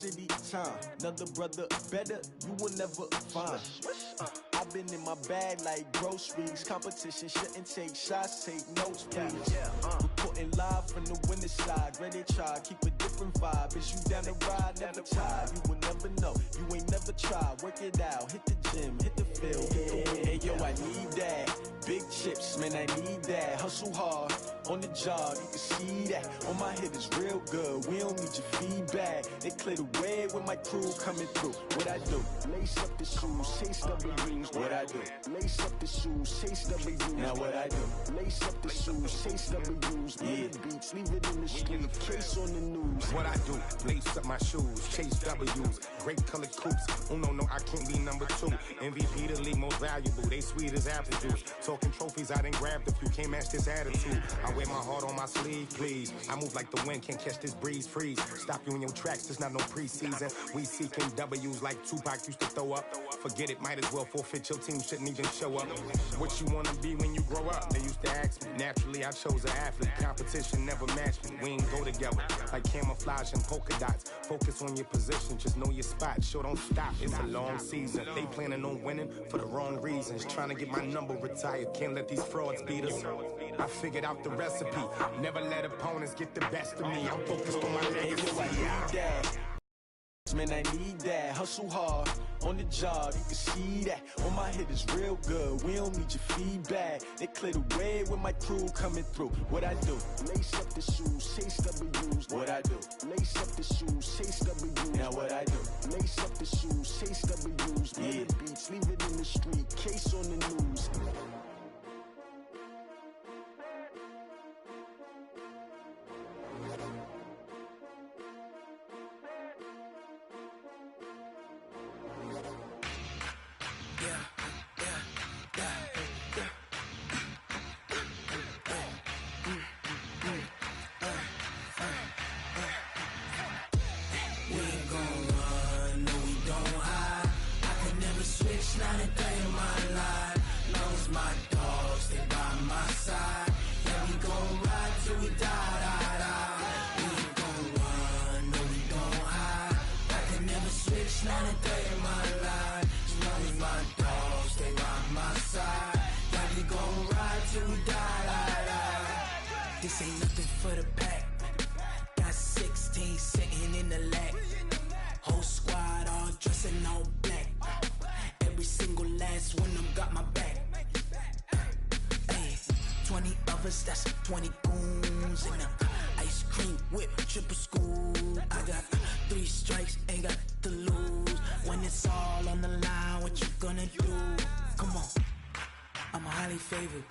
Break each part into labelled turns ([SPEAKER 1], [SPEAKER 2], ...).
[SPEAKER 1] Time, another brother better, you will never find. I've been in my bag like groceries. Competition shouldn't take shots, take notes, please. Reporting live from the winner's side. Ready to try, keep a different vibe. Is you down the ride, never tired. You will never know, you ain't never tried. Work it out, hit the gym, hit the field, hit the win. Hey yo, I need that. Big chips, man, I need that. Hustle hard, on the job, you can see that. On my hit is real good, we don't need your feedback. They clear the way with my crew coming through. What I do? Lace up the shoes, chase W's. What I do? Lace up the shoes, chase W's. Now what I do? Lace up the shoes, chase W's. Yeah, beats, leave it in the street, case on the news.
[SPEAKER 2] What I do? Lace up my shoes, chase W's. Great colored coops. Oh no, I can't be number 2. MVP the league most valuable. They sweet as apple juice. Talking trophies, I done grabbed a few. Can't match this attitude. I wear my heart on my sleeve, please. I move like the wind, can't catch this breeze. Freeze. Stop you in your tracks. There's not no preseason. We seeking W's like Tupac used to throw up. Forget it, might as well forfeit. Your team shouldn't even show up. What you wanna be when you grow up? They used to ask me. Naturally, I chose an athlete. Competition never matched me. We ain't go together like camouflage and polka dots. Focus on your position, just know your spot. Sure, don't stop. It's a long season. They planning on winning for the wrong reasons. Trying to get my number retired. Can't let these frauds beat us. I figured out the recipe. Never let opponents get the best of me. I'm focused on my legacy.
[SPEAKER 1] Man, I need that. Hustle hard, on the job, you can see that. On my hit is real good, we don't need your feedback. They clear the way with my crew coming through. What I do? Lace up the shoes, chase W's. What I do? Lace up the shoes, chase W's. Now what I do? Lace up the shoes, chase W's. Yeah, beats, leave it in the street, case on the news.
[SPEAKER 3] This ain't nothing for the pack. Got 16 sitting in the lap. Whole squad all dressing all black. Every single last one of them got my back. Hey, 20 of us, that's 20 goons in a ice cream whip, triple school. I got 3 strikes, ain't got to lose. When it's all on the line, what you gonna do? Come on, I'm highly favored.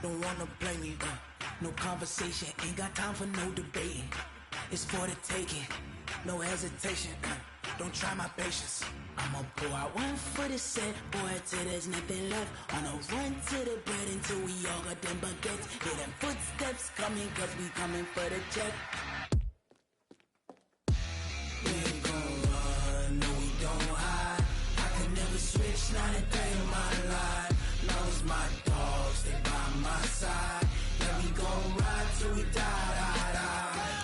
[SPEAKER 3] Don't wanna blame me, no conversation, ain't got time for no debating. It's for the taking, no hesitation. Don't try my patience. I'ma pull out one for the set, boy, till there's nothing left. On a run to the bread until we all got them baguettes. Hear them footsteps coming, cause we coming for the check. We ain't gon' run, no we don't hide. I can never switch, not a day in my life. Long as my dogs, they by my side. Yeah, we gon' ride till we die.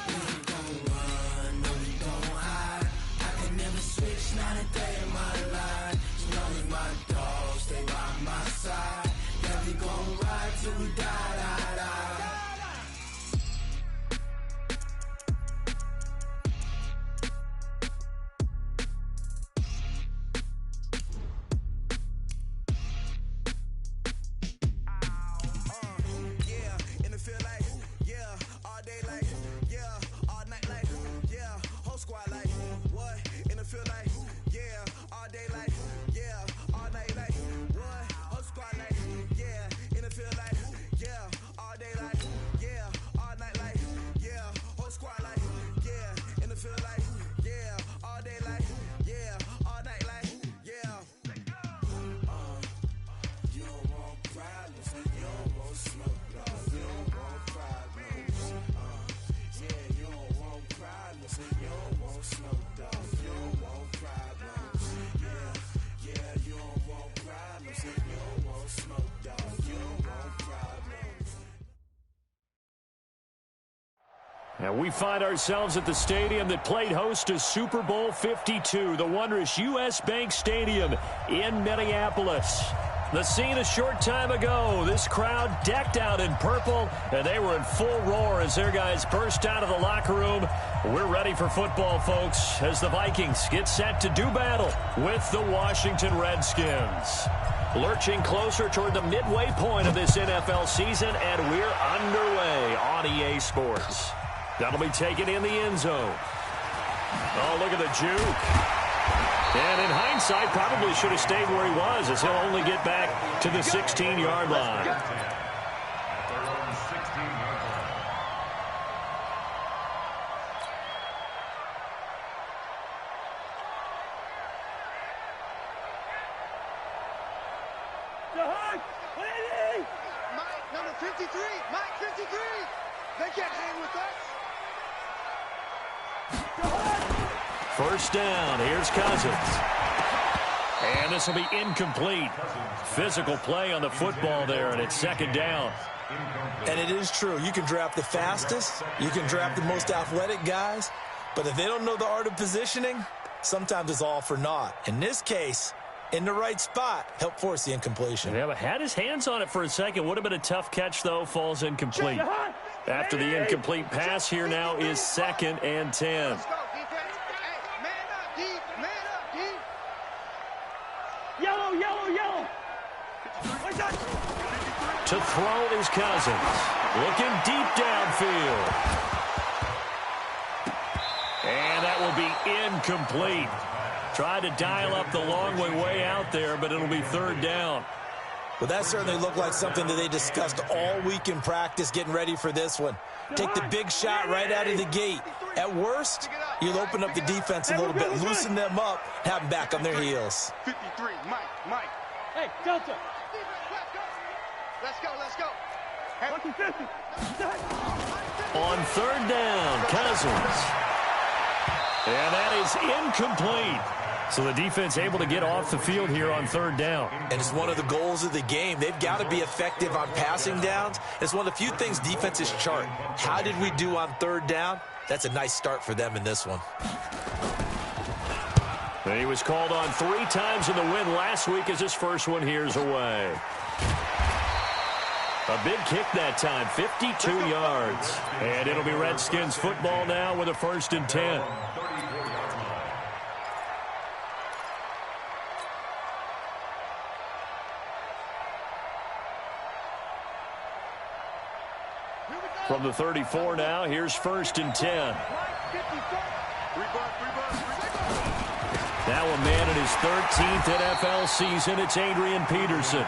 [SPEAKER 3] We ain't gon' run, no we don't hide. I can never switch, not a day in my life. As long as my dogs, they by my side. Yeah, we gon' ride till we die.
[SPEAKER 4] And we find ourselves at the stadium that played host to Super Bowl 52, the wondrous U.S. Bank Stadium in Minneapolis. The scene a short time ago, this crowd decked out in purple, and they were in full roar as their guys burst out of the locker room. We're ready for football, folks, as the Vikings get set to do battle with the Washington Redskins. Lurching closer toward the midway point of this NFL season, and we're underway on EA Sports. That'll be taken in the end zone. Oh, look at the juke. And in hindsight, probably should have stayed where he was, as he'll only get back to the 16-yard line.
[SPEAKER 5] Mike, number 53. Mike, 53. They can't hang with us.
[SPEAKER 4] First down. Here's Cousins. And this will be incomplete. Physical play on the football there, and it's second down.
[SPEAKER 6] And it is true. You can draft the fastest. You can draft the most athletic guys. But if they don't know the art of positioning, sometimes it's all for naught. In this case, in the right spot, help force the incompletion.
[SPEAKER 4] Yeah, but had his hands on it for a second. Would have been a tough catch, though. Falls incomplete. After the incomplete pass, here now is 2nd and 10.
[SPEAKER 5] Yellow, yellow, yellow.
[SPEAKER 4] To throw is Cousins. Looking deep downfield. And that will be incomplete. Tried to dial up the long way out there, but it'll be third down.
[SPEAKER 6] Well, that certainly looked like something that they discussed all week in practice, getting ready for this one. Take the big shot right out of the gate. At worst, you'll open up the defense a little bit, loosen them up, have them back on their heels.
[SPEAKER 5] 53, Mike. Hey, Delta. Let's go.
[SPEAKER 4] On third down, Cousins. And that is incomplete. So the defense able to get off the field here on third down.
[SPEAKER 6] And it's one of the goals of the game. They've got to be effective on passing downs. It's one of the few things defenses chart. How did we do on third down? That's a nice start for them in this one.
[SPEAKER 4] And he was called on 3 times in the win last week as his first one here's away. A big kick that time, 52 yards. And it'll be Redskins football now with a 1st and 10. From the 34 now, here's 1st and 10. Now a man in his 13th NFL season, it's Adrian Peterson.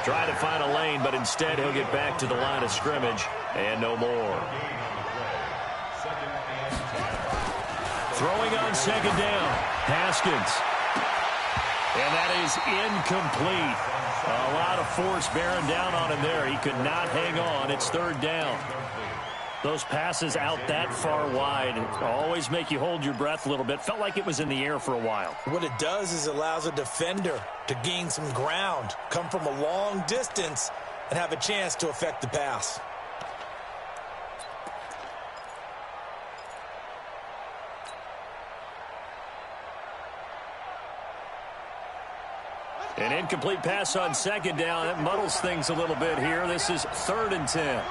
[SPEAKER 4] Trying to find a lane, but instead he'll get back to the line of scrimmage and no more. Throwing on 2nd down, Haskins. And that is incomplete. A lot of force bearing down on him there. He could not hang on. It's 3rd down. Those passes out that far wide always make you hold your breath a little bit. Felt like it was in the air for a while.
[SPEAKER 6] What it does is it allows a defender to gain some ground, come from a long distance, and have a chance to affect the pass.
[SPEAKER 4] An incomplete pass on 2nd down. That muddles things a little bit here. This is 3rd and 10.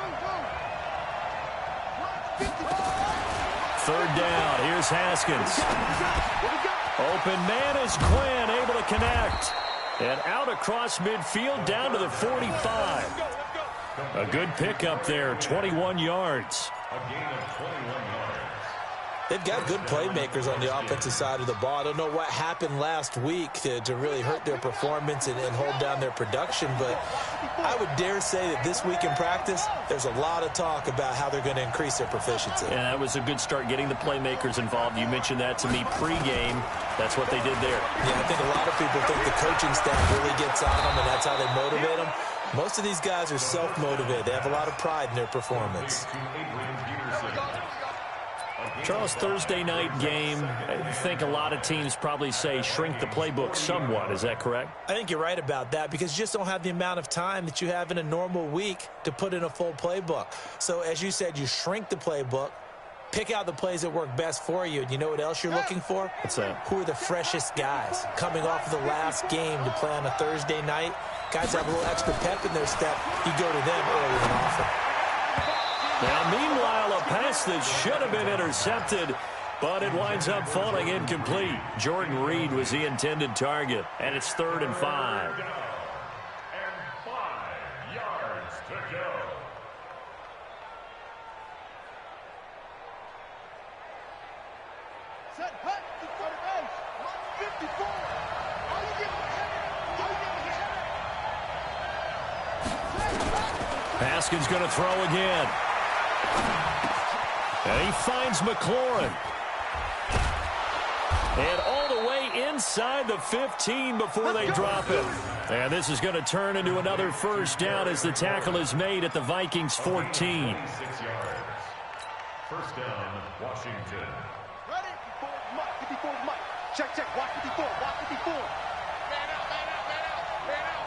[SPEAKER 4] 3rd down. Here's Haskins. Open man is Quinn, able to connect. And out across midfield down to the 45. A good pickup there, 21 yards.
[SPEAKER 6] They've got good playmakers on the offensive side of the ball. I don't know what happened last week to really hurt their performance and hold down their production, but I would dare say that this week in practice, there's a lot of talk about how they're going to increase their proficiency.
[SPEAKER 4] And that was a good start, getting the playmakers involved. You mentioned that to me pregame. That's what they did there.
[SPEAKER 6] Yeah, I think a lot of people think the coaching staff really gets on them, and that's how they motivate them. Most of these guys are self-motivated. They have a lot of pride in their performance.
[SPEAKER 4] Charles, Thursday night game, I think a lot of teams probably say shrink the playbook somewhat. Is that correct?
[SPEAKER 6] I think you're right about that because you just don't have the amount of time that you have in a normal week to put in a full playbook. So as you said, you shrink the playbook, Pick out the plays that work best for you. And you know what else you're looking for?
[SPEAKER 4] What's that?
[SPEAKER 6] Who are the freshest guys coming off of the last game to play on a Thursday night? Guys have a little extra pep in their step. You go to them earlier than often.
[SPEAKER 4] Now, meanwhile, a pass that should have been intercepted, but it winds up falling incomplete. Jordan Reed was the intended target, and it's 3rd and 5.
[SPEAKER 7] And 5 yards to go.
[SPEAKER 5] Set, hut, in front of us. 54. All you give me
[SPEAKER 4] Haskins going to throw again. And he finds McLaurin. And all the way inside the 15 before they drop it. And this is going to turn into another first down as the tackle is made at the Vikings 14.
[SPEAKER 7] 6 yards. First down, Washington.
[SPEAKER 5] Ready? 54 Mike. Check, check. Watch 54. Watch 54. Man out, man out, man out, man out.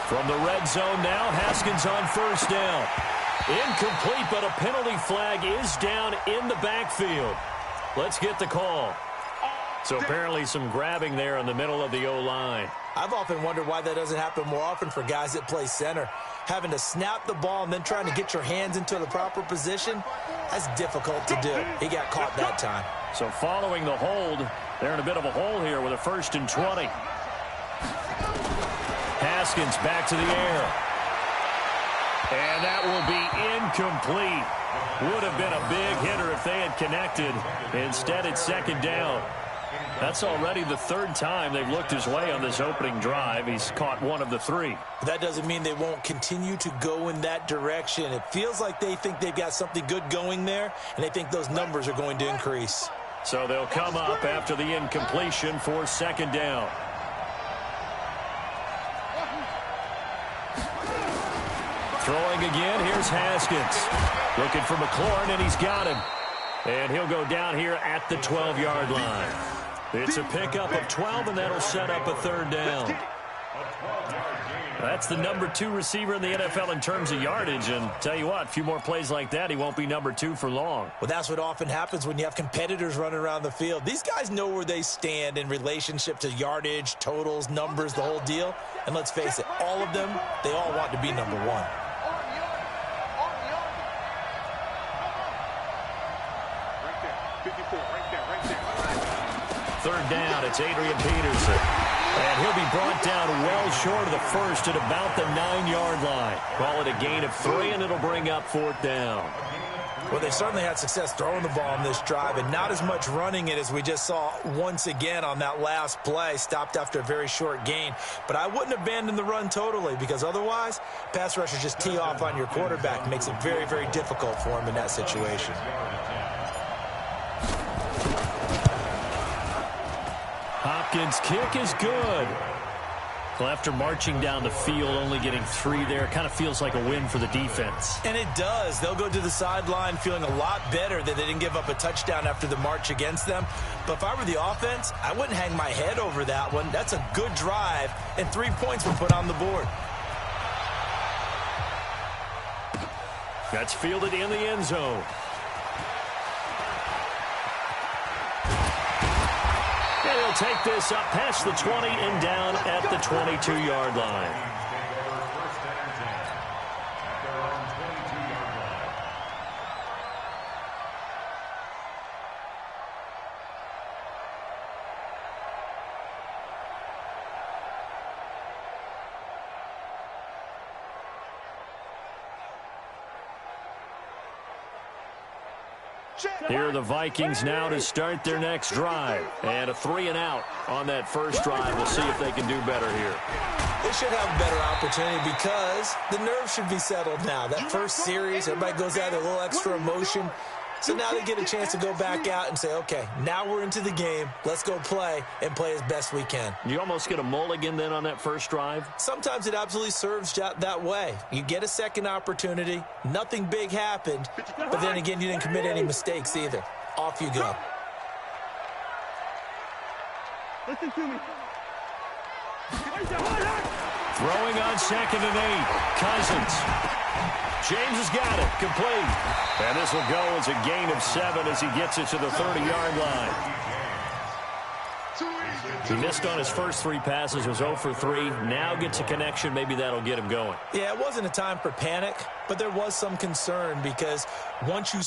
[SPEAKER 4] From the red zone now, Haskins on first down. Incomplete, but a penalty flag is down in the backfield. Let's get the call. So apparently some grabbing there in the middle of the O-line.
[SPEAKER 6] I've often wondered why that doesn't happen more often for guys that play center. Having to snap the ball and then trying to get your hands into the proper position, that's difficult to do. He got caught that time.
[SPEAKER 4] So following the hold, they're in a bit of a hole here with a 1st and 20. Haskins back to the air. And that will be incomplete. Would have been a big hitter if they had connected. Instead, it's 2nd down. That's already the 3rd time they've looked his way on this opening drive. He's caught 1 of the 3.
[SPEAKER 6] That doesn't mean they won't continue to go in that direction. It feels like they think they've got something good going there, and they think those numbers are going to increase.
[SPEAKER 4] So they'll come up after the incompletion for 2nd down. Throwing again, here's Haskins. Looking for McLaurin, and he's got him. And he'll go down here at the 12-yard line. It's a pickup of 12, and that'll set up a 3rd down. That's the number 2 receiver in the NFL in terms of yardage. And tell you what, a few more plays like that, he won't be number 2 for long.
[SPEAKER 6] Well, that's what often happens when you have competitors running around the field. These guys know where they stand in relationship to yardage, totals, numbers, the whole deal. And let's face it, all of them, they all want to be number 1.
[SPEAKER 4] Third down, it's Adrian Peterson. And he'll be brought down well short of the first at about the 9-yard line. Call it a gain of 3, and it'll bring up 4th down.
[SPEAKER 6] Well, they certainly had success throwing the ball on this drive, and not as much running it as we just saw once again on that last play. Stopped after a very short gain. But I wouldn't abandon the run totally, because otherwise, pass rushers just tee off on your quarterback. It makes it very, very difficult for him in that situation.
[SPEAKER 4] Hopkins' kick is good. Well, after marching down the field, only getting 3 there, kind of feels like a win for the defense.
[SPEAKER 6] And it does. They'll go to the sideline feeling a lot better that they didn't give up a touchdown after the march against them. But if I were the offense, I wouldn't hang my head over that one. That's a good drive, and 3 points were put on the board.
[SPEAKER 4] That's fielded in the end zone. And he'll take this up past the 20 and down at the 22-yard line. Here are the Vikings now to start their next drive. And a 3-and-out on that first drive. We'll see if they can do better here.
[SPEAKER 6] They should have a better opportunity because the nerves should be settled now. That first series, everybody goes out with a little extra emotion. So now they get a chance to go back out and say, okay, now we're into the game. Let's go play and play as best we can.
[SPEAKER 4] You almost get a mulligan then on that first drive?
[SPEAKER 6] Sometimes it absolutely serves that way. You get a second opportunity. Nothing big happened. But then again, you didn't commit any mistakes either. Off you go.
[SPEAKER 5] Listen to me.
[SPEAKER 4] Throwing on 2nd and 8. Cousins. James has got it. Complete. And this will go as a gain of 7 as he gets it to the 30-yard line. He missed on his first 3 passes, was 0 for 3. Now gets a connection. Maybe that'll get him going.
[SPEAKER 6] Yeah, it wasn't a time for panic, but there was some concern because once you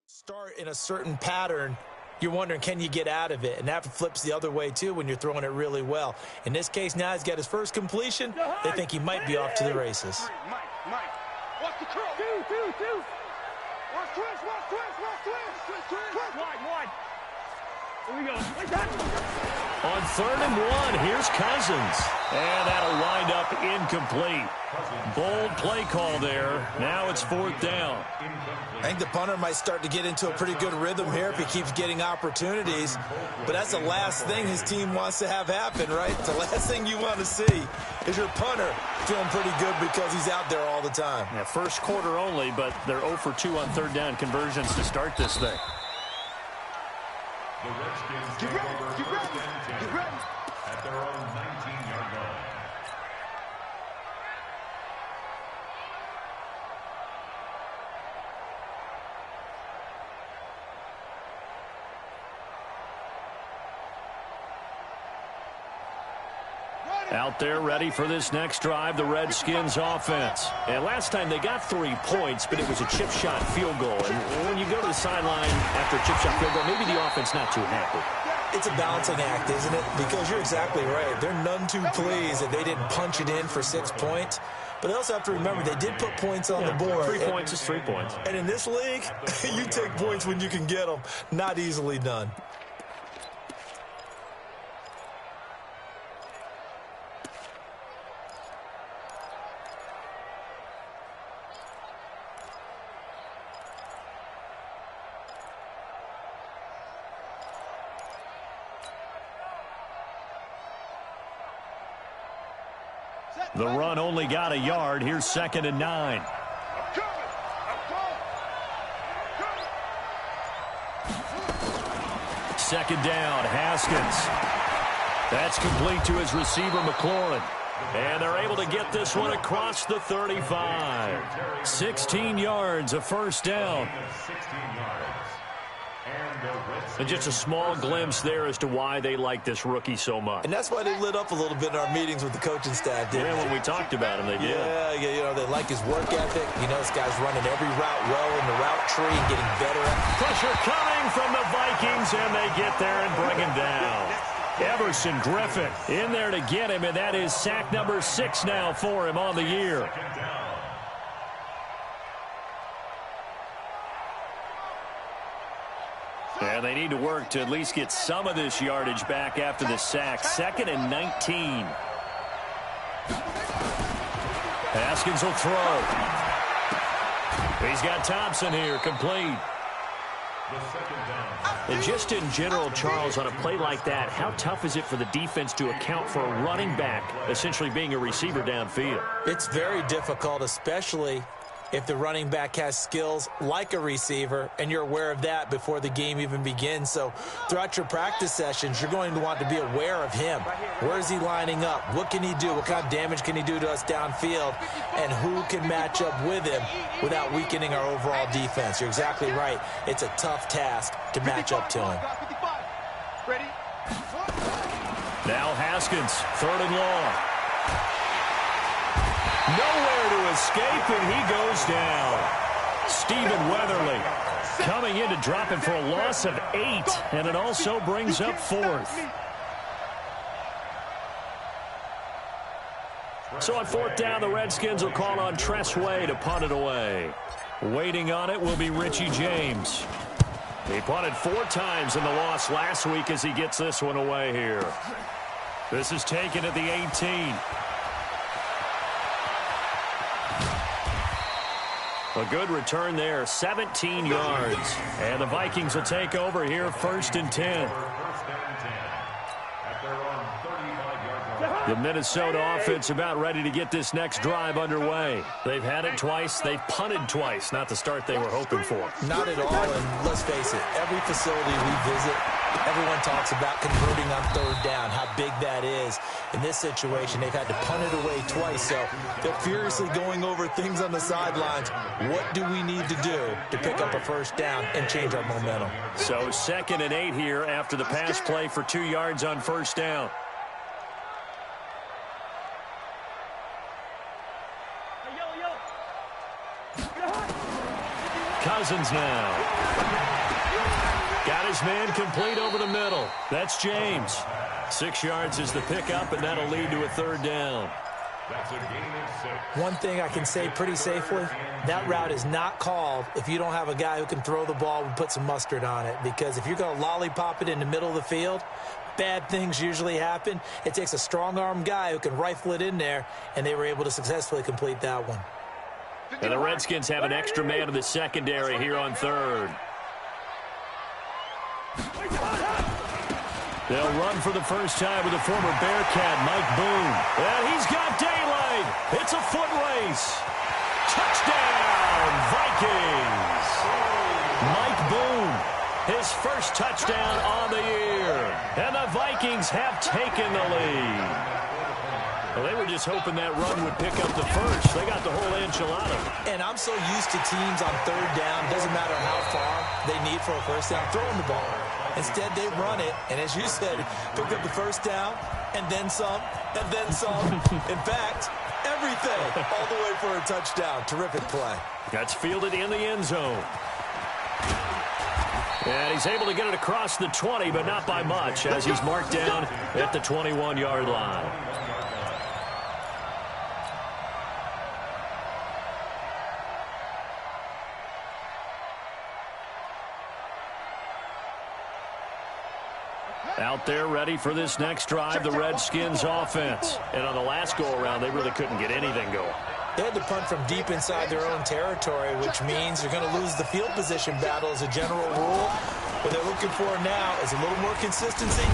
[SPEAKER 6] start in a certain pattern, you're wondering, can you get out of it? And that flips the other way, too, when you're throwing it really well. In this case, now he's got his first completion. They think he might be off to the races.
[SPEAKER 5] Mike. Watch the curl. Two. Watch twist. Wide. Here we go. Like that.
[SPEAKER 4] On 3rd and 1, here's Cousins. And that'll wind up incomplete. Bold play call there. Now it's 4th down.
[SPEAKER 6] I think the punter might start to get into a pretty good rhythm here if he keeps getting opportunities. But that's the last thing his team wants to have happen, right? The last thing you want to see is your punter feeling pretty good because he's out there all the time.
[SPEAKER 4] Yeah, first quarter only, but they're 0 for 2 on 3rd down conversions to start this thing.
[SPEAKER 7] The Redskins take over 1st and 10 at their own 19-yard line.
[SPEAKER 4] Out there ready for this next drive, the Redskins offense. And last time they got 3 points, but it was a chip shot field goal. And when you go to the sideline after a chip shot field goal, maybe the offense not too happy.
[SPEAKER 6] It's a balancing act, isn't it? Because you're exactly right. They're none too pleased that they didn't punch it in for 6 points. But they also have to remember they did put points on the board.
[SPEAKER 4] 3 points is 3 points.
[SPEAKER 6] And in this league, you take points when you can get them. Not easily done.
[SPEAKER 4] The run only got a yard. Here's 2nd and 9. Second down, Haskins. That's complete to his receiver, McLaurin. And they're able to get this one across the 35. 16 yards, a first down. And just a small glimpse there as to why they like this rookie so much.
[SPEAKER 6] And that's why they lit up a little bit in our meetings with the coaching staff, didn't they?
[SPEAKER 4] Yeah, when we talked about him, they did.
[SPEAKER 6] Yeah, you know, they like his work ethic. You know, this guy's running every route well in the route tree and getting better at it.
[SPEAKER 4] Pressure coming from the Vikings, and they get there and bring him down. Everson Griffin in there to get him, and that is sack number 6 now for him on the year. And they need to work to at least get some of this yardage back after the sack. 2nd and 19. Haskins will throw. He's got Thompson here, complete. And just in general, Charles, on a play like that, how tough is it for the defense to account for a running back essentially being a receiver downfield?
[SPEAKER 6] It's very difficult, especially if the running back has skills like a receiver, and you're aware of that before the game even begins. So throughout your practice sessions, you're going to want to be aware of him. Where is he lining up? What can he do? What kind of damage can he do to us downfield? And who can match up with him without weakening our overall defense? You're exactly right. It's a tough task to match up to him.
[SPEAKER 4] Now Haskins, 3rd and long. Nowhere to escape, and he goes down. Stephen Weatherly coming in to drop it for a loss of 8, and it also brings up 4th. So on 4th down, the Redskins will call on Tressway to punt it away. Waiting on it will be Richie James. He punted 4 times in the loss last week as he gets this one away here. This is taken at the 18. A good return there, 17 yards. And the Vikings will take over here, 1st and 10. The Minnesota offense about ready to get this next drive underway. They've had it twice. They've punted twice. Not the start they were hoping for.
[SPEAKER 6] Not at all, and let's face it, every facility we visit, everyone talks about converting on 3rd down, how big that is. In this situation, they've had to punt it away twice, so they're furiously going over things on the sidelines. What do we need to do to pick up a 1st down and change our momentum?
[SPEAKER 4] So 2nd and 8 here after the pass play for 2 yards on 1st down. Cousins now. Got his man complete over the middle. That's James. 6 yards is the pickup, and that'll lead to a 3rd down.
[SPEAKER 7] That's a gain of 6.
[SPEAKER 6] One thing I can say pretty safely, that route is not called if you don't have a guy who can throw the ball and put some mustard on it. Because if you're going to lollipop it in the middle of the field, bad things usually happen. It takes a strong-arm guy who can rifle it in there, and they were able to successfully complete that one.
[SPEAKER 4] And the Redskins have an extra man in the secondary here on 3rd. They'll run for the first time with the former Bearcat, Mike Boone. And he's got daylight. It's a foot race. Touchdown, Vikings. Mike Boone, his first touchdown on the year. And the Vikings have taken the lead. Well, they were just hoping that run would pick up the first. They got the whole enchilada.
[SPEAKER 6] And I'm so used to teams on 3rd down, doesn't matter how far they need for a 1st down, throwing the ball. Instead, they run it, and as you said, pick up the 1st down, and then some, and then some. In fact, everything, all the way for a touchdown. Terrific play.
[SPEAKER 4] That's fielded in the end zone. And he's able to get it across the 20, but not by much, as he's marked down at the 21-yard line. Out there ready for this next drive, the Redskins offense. And on the last go-around, they really couldn't get anything going.
[SPEAKER 6] They had to punt from deep inside their own territory, which means you're going to lose the field position battle as a general rule. What they're looking for now is a little more consistency,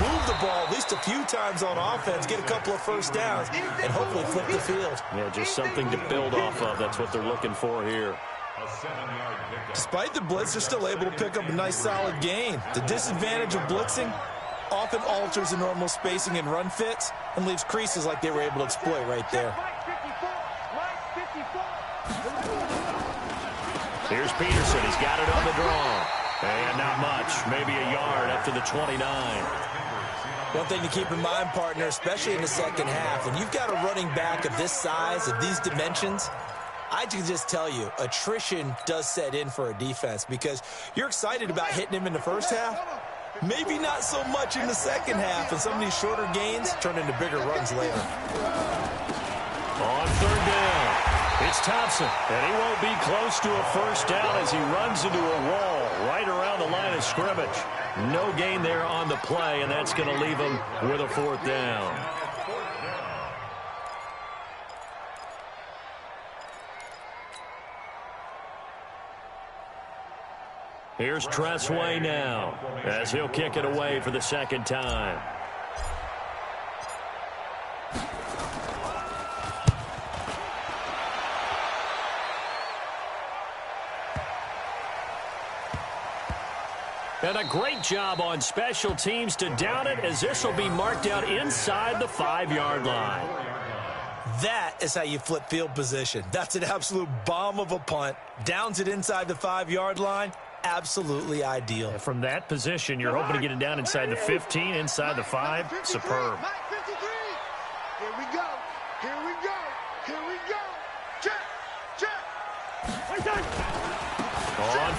[SPEAKER 6] move the ball at least a few times on offense, get a couple of 1st downs, and hopefully flip the field.
[SPEAKER 4] Yeah, just something to build off of. That's what they're looking for here.
[SPEAKER 6] Despite the blitz, they're still able to pick up a nice solid gain. The disadvantage of blitzing often alters the normal spacing and run fits and leaves creases like they were able to exploit right there.
[SPEAKER 4] Here's Peterson. He's got it on the draw. And not much. Maybe a yard up to the 29.
[SPEAKER 6] One thing to keep in mind, partner, especially in the second half, when you've got a running back of this size, of these dimensions, I can just tell you, attrition does set in for a defense because you're excited about hitting him in the first half. Maybe not so much in the second half, and some of these shorter gains turn into bigger runs later.
[SPEAKER 4] On 3rd down, it's Thompson, and he won't be close to a 1st down as he runs into a wall right around the line of scrimmage. No gain there on the play, and that's going to leave him with a 4th down. Here's Tressway now as he'll kick it away for the 2nd time. And a great job on special teams to down it, as this will be marked out inside the 5-yard line.
[SPEAKER 6] That is how you flip field position. That's an absolute bomb of a punt. Downs it inside the 5-yard line. Absolutely ideal.
[SPEAKER 4] And from that position, you're hoping to get it down inside the 15, inside the 5. Superb.
[SPEAKER 5] Here we go. Here we go. Here we go.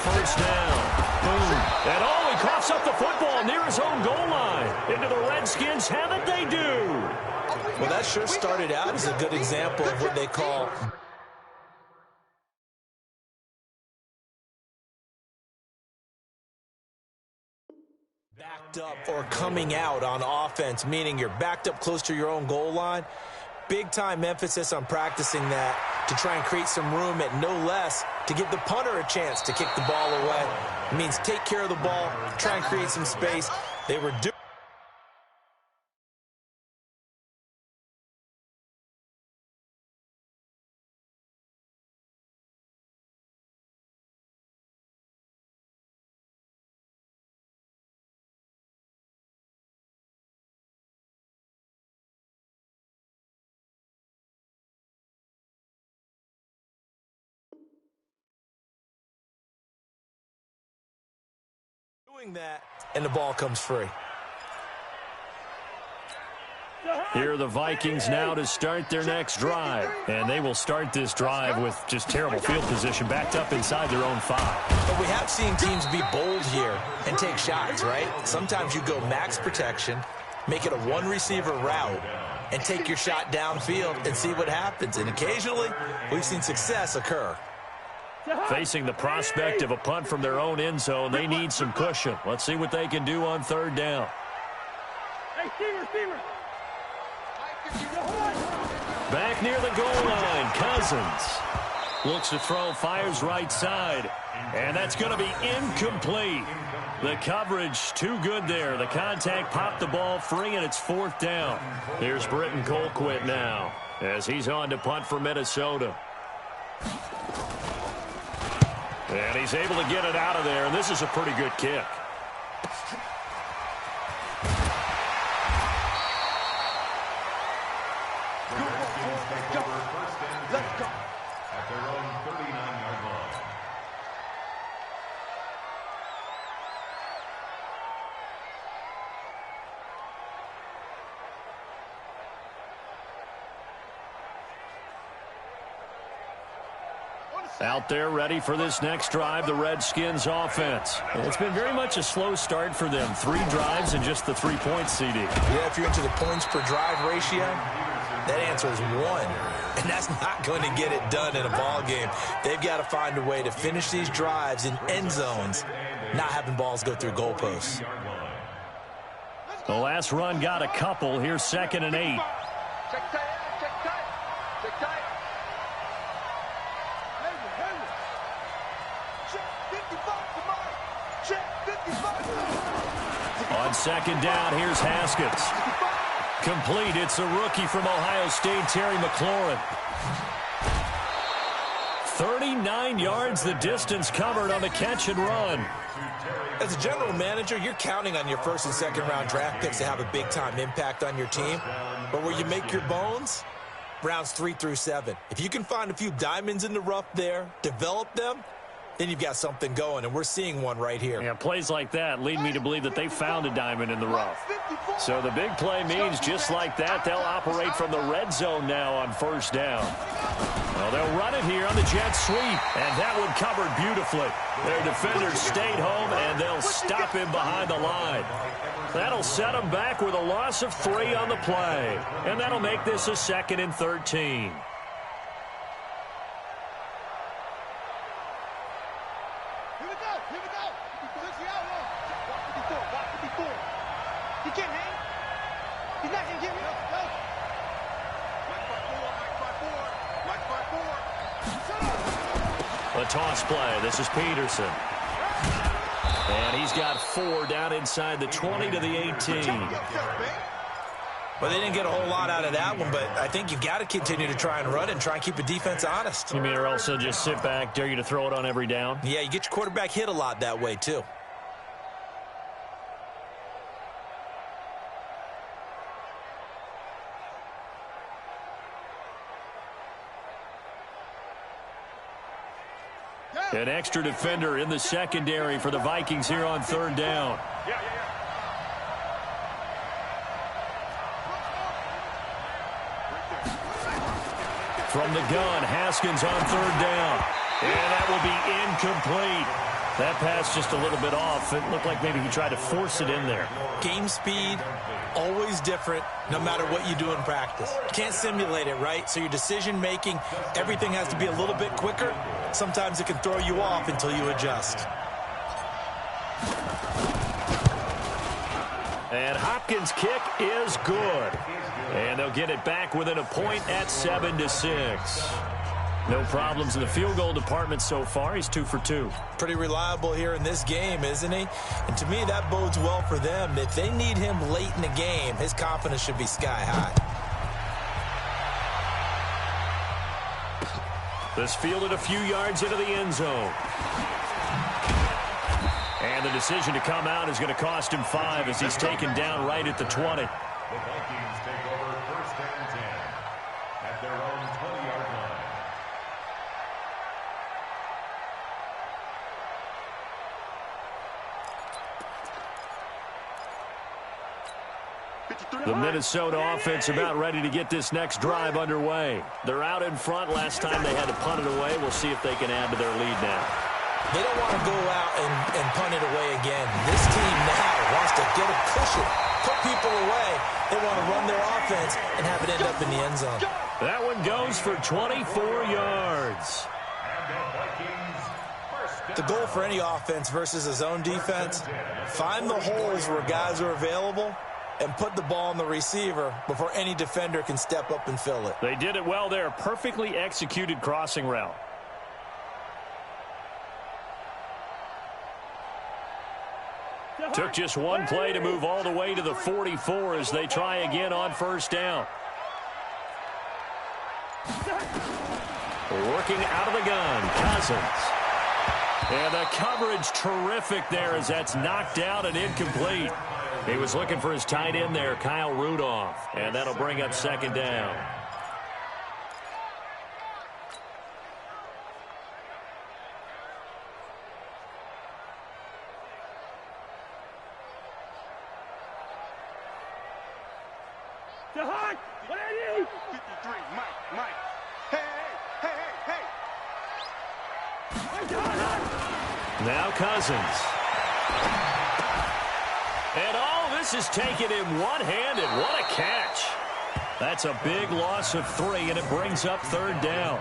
[SPEAKER 4] first down. Boom. And he coughs up the football near his own goal line. Into the Redskins have it, they do.
[SPEAKER 6] Well, that sure started out as a good example of what they call backed up or coming out on offense, meaning you're backed up close to your own goal line. Big-time emphasis on practicing that to try and create some room at no less to give the punter a chance to kick the ball away. It means take care of the ball, try and create some space. They were doing that, and the ball comes free.
[SPEAKER 4] Here are the Vikings now to start their next drive. And they will start this drive with just terrible field position, backed up inside their own 5.
[SPEAKER 6] But we have seen teams be bold here and take shots, right? Sometimes you go max protection, make it a one-receiver route, and take your shot downfield and see what happens. And occasionally, we've seen success occur.
[SPEAKER 4] Facing the prospect of a punt from their own end zone, they need some cushion. Let's see what they can do on third down. Back near the goal line, Cousins looks to throw, fires right side, and that's going to be incomplete. The coverage too good there. The contact popped the ball free, and it's fourth down. Here's Britton Colquitt now as he's on to punt for Minnesota. And he's able to get it out of there, and this is a pretty good kick.
[SPEAKER 5] Let's go.
[SPEAKER 7] At their own 39-yard line.
[SPEAKER 4] Out there ready for this next drive, the Redskins offense. It's been very much a slow start for them. 3 drives and just the 3 points, CD.
[SPEAKER 6] Yeah, if you're into the points per drive ratio, that answer is 1. And that's not going to get it done in a ball game. They've got to find a way to finish these drives in end zones, not having balls go through goalposts.
[SPEAKER 4] The last run got a couple. Here's 2nd and 8.
[SPEAKER 5] Check tight, check tight, check tight.
[SPEAKER 4] On 2nd down, here's Haskins. Complete. It's a rookie from Ohio State, Terry McLaurin. 39 yards, the distance covered on the catch and run.
[SPEAKER 6] As a general manager, you're counting on your 1st and 2nd round draft picks to have a big-time impact on your team. But where you make your bones, rounds 3 through 7. If you can find a few diamonds in the rough there, develop them, then you've got something going, and we're seeing one right here.
[SPEAKER 4] Yeah, plays like that lead me to believe that they found a diamond in the rough. So the big play means just like that, they'll operate from the red zone now on 1st down. Well, they'll run it here on the jet sweep, and that one covered beautifully. Their defenders stayed home, and they'll stop him behind the line. That'll set them back with a loss of 3 on the play, and that'll make this a 2nd and 13. A toss play. This is Peterson. And he's got 4 down inside the 20 to the 18.
[SPEAKER 6] Well, they didn't get a whole lot out of that one, but I think you've got to continue to try and run it and try and keep the defense honest.
[SPEAKER 4] You mean or else they'll just sit back, dare you to throw it on every down?
[SPEAKER 6] Yeah, you get your quarterback hit a lot that way, too.
[SPEAKER 4] An extra defender in the secondary for the Vikings here on 3rd down. From the gun, Haskins on 3rd down. And that will be incomplete. That pass just a little bit off. It looked like maybe he tried to force it in there.
[SPEAKER 6] Game speed, always different, no matter what you do in practice. You can't simulate it, right? So your decision-making, everything has to be a little bit quicker. Sometimes it can throw you off until you adjust.
[SPEAKER 4] And Hopkins' kick is good. And they'll get it back within a point at 7-6. No problems in the field goal department so far. He's 2 for 2.
[SPEAKER 6] Pretty reliable here in this game, isn't he? And to me, that bodes well for them. If they need him late in the game, his confidence should be sky high.
[SPEAKER 4] This fielded a few yards into the end zone. And the decision to come out is going to cost him 5 as he's taken down right at the 20.
[SPEAKER 7] The Vikings take over 1st and 10 at their own 20-yard line.
[SPEAKER 4] The Minnesota offense about ready to get this next drive underway. They're out in front. Last time they had to punt it away. We'll see if they can add to their lead now.
[SPEAKER 6] They don't want to go out and punt it away again. This team now wants to get a cushion, put people away. They want to run their offense and have it end up in the end zone.
[SPEAKER 4] That one goes for 24 yards.
[SPEAKER 6] The goal for any offense versus a zone defense, find the holes where guys are available and put the ball on the receiver before any defender can step up and fill it.
[SPEAKER 4] They did it well there. Perfectly executed crossing route. Took just one play to move all the way to the 44 as they try again on 1st down. Working out of the gun, Cousins. And the coverage terrific there as that's knocked out and incomplete. He was looking for his tight end there, Kyle Rudolph. And that'll bring up 2nd down.
[SPEAKER 5] The Hawk! 53, Mike. Hey!
[SPEAKER 4] Now Cousins. And this is taking him one-handed. What a catch. That's a big loss of 3, and it brings up 3rd down.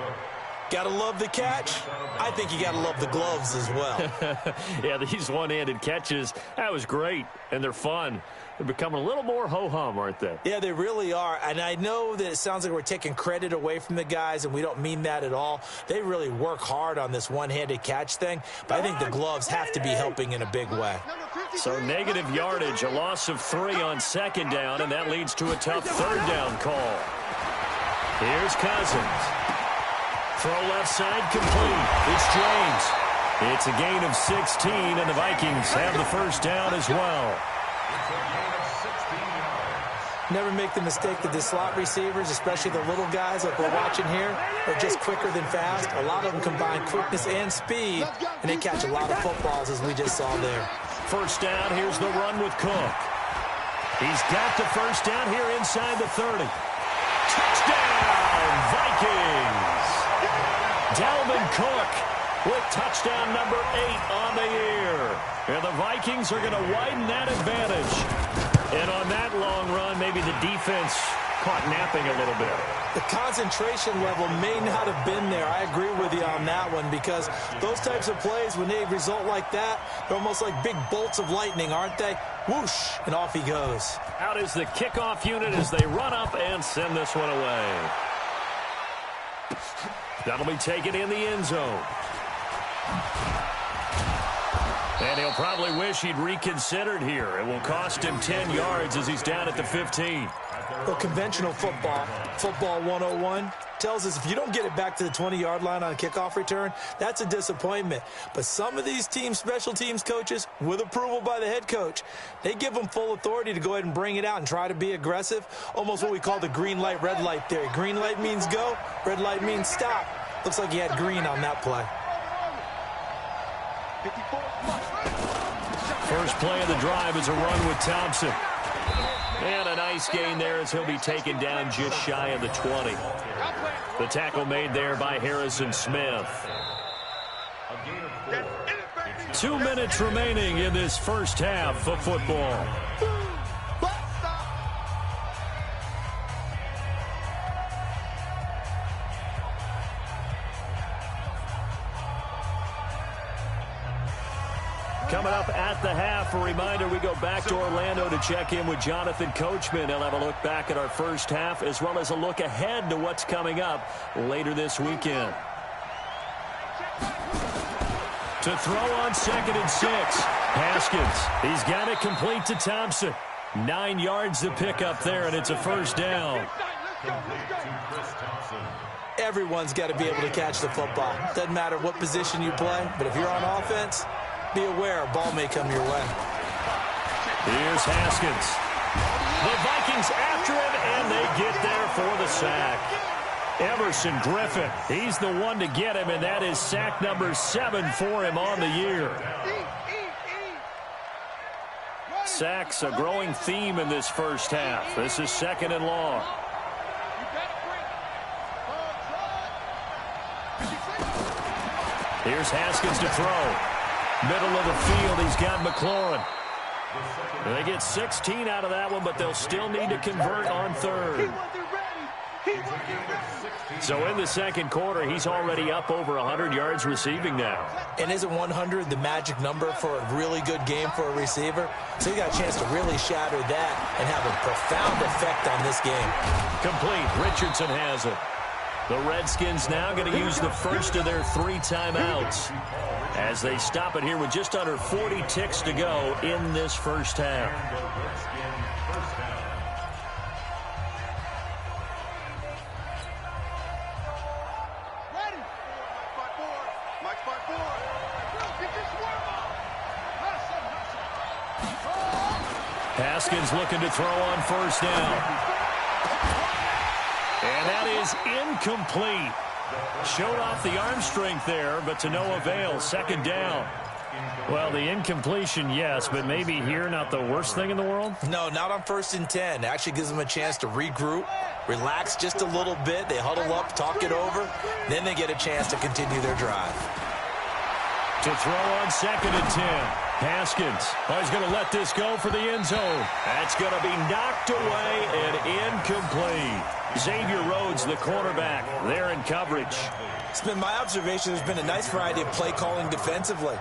[SPEAKER 6] Gotta love the catch. I think you gotta love the gloves as well.
[SPEAKER 4] Yeah, these one-handed catches, that was great, and they're fun. They're becoming a little more ho-hum, aren't they?
[SPEAKER 6] Yeah, they really are, and I know that it sounds like we're taking credit away from the guys, and we don't mean that at all. They really work hard on this one-handed catch thing, but I think the gloves have to be helping in a big way.
[SPEAKER 4] So negative yardage, a loss of 3 on 2nd down, and that leads to a tough 3rd down call. Here's Cousins. Throw left side complete. It's James. It's a gain of 16, and the Vikings have the 1st down as well.
[SPEAKER 6] Never make the mistake that the slot receivers, especially the little guys like we're watching here, are just quicker than fast. A lot of them combine quickness and speed, and they catch a lot of footballs, as we just saw there.
[SPEAKER 4] 1st down, here's the run with Cook. He's got the 1st down here inside the 30. Touchdown, Vikings! Dalvin Cook with touchdown number 8 on the year. And the Vikings are going to widen that advantage. And on that long run, maybe the defense caught napping a little bit.
[SPEAKER 6] The concentration level may not have been there. I agree with you on that one, because those types of plays, when they result like that, they're almost like big bolts of lightning, aren't they? Whoosh, and off he goes.
[SPEAKER 4] Out is the kickoff unit as they run up and send this one away. That'll be taken in the end zone. And he'll probably wish he'd reconsidered here. It will cost him 10 yards as he's down at the 15.
[SPEAKER 6] Well, conventional football 101, tells us if you don't get it back to the 20-yard line on a kickoff return, that's a disappointment. But some of these teams, special teams coaches, with approval by the head coach, they give them full authority to go ahead and bring it out and try to be aggressive, almost what we call the green light, red light theory. Green light means go, red light means stop. Looks like he had green on that play.
[SPEAKER 4] First play of the drive is a run with Thompson. And a nice gain there as he'll be taken down just shy of the 20. The tackle made there by Harrison Smith. 2 minutes remaining in this first half of football. Coming up at the half, a reminder, we go back to Orlando to check in with Jonathan Coachman. He'll have a look back at our first half as well as a look ahead to what's coming up later this weekend. To throw on 2nd and 6. Haskins, he's got it complete to Thompson. 9 yards to pick up there, and it's a first down.
[SPEAKER 6] Everyone's got to be able to catch the football. Doesn't matter what position you play, but if you're on offense, be aware a ball may come your way.
[SPEAKER 4] Here's Haskins. The Vikings after him, and they get there for the sack. Emerson Griffin, he's the one to get him, and that is sack number 7 for him on the year. Sacks a growing theme in this first half. This is 2nd and long. Here's Haskins to throw. Middle of the field, he's got McLaurin. They get 16 out of that one, but they'll still need to convert on 3rd. So in the second quarter, he's already up over 100 yards receiving now.
[SPEAKER 6] And isn't 100 the magic number for a really good game for a receiver? So he got a chance to really shatter that and have a profound effect on this game.
[SPEAKER 4] Complete. Richardson has it. The Redskins now going to use the first of their 3 timeouts as they stop it here with just under 40 ticks to go in this first half. Haskins looking to throw on 1st down. And that is incomplete. Showed off the arm strength there, but to no avail. 2nd down. Well, the incompletion, yes, but maybe here not the worst thing in the world?
[SPEAKER 6] No, not on 1st and 10. Actually gives them a chance to regroup, relax just a little bit. They huddle up, talk it over. Then they get a chance to continue their drive.
[SPEAKER 4] To throw on 2nd and 10. Haskins, he's going to let this go for the end zone. That's going to be knocked away and incomplete. Xavier Rhodes, the cornerback, there in coverage.
[SPEAKER 6] It's been my observation there's been a nice variety of play calling defensively.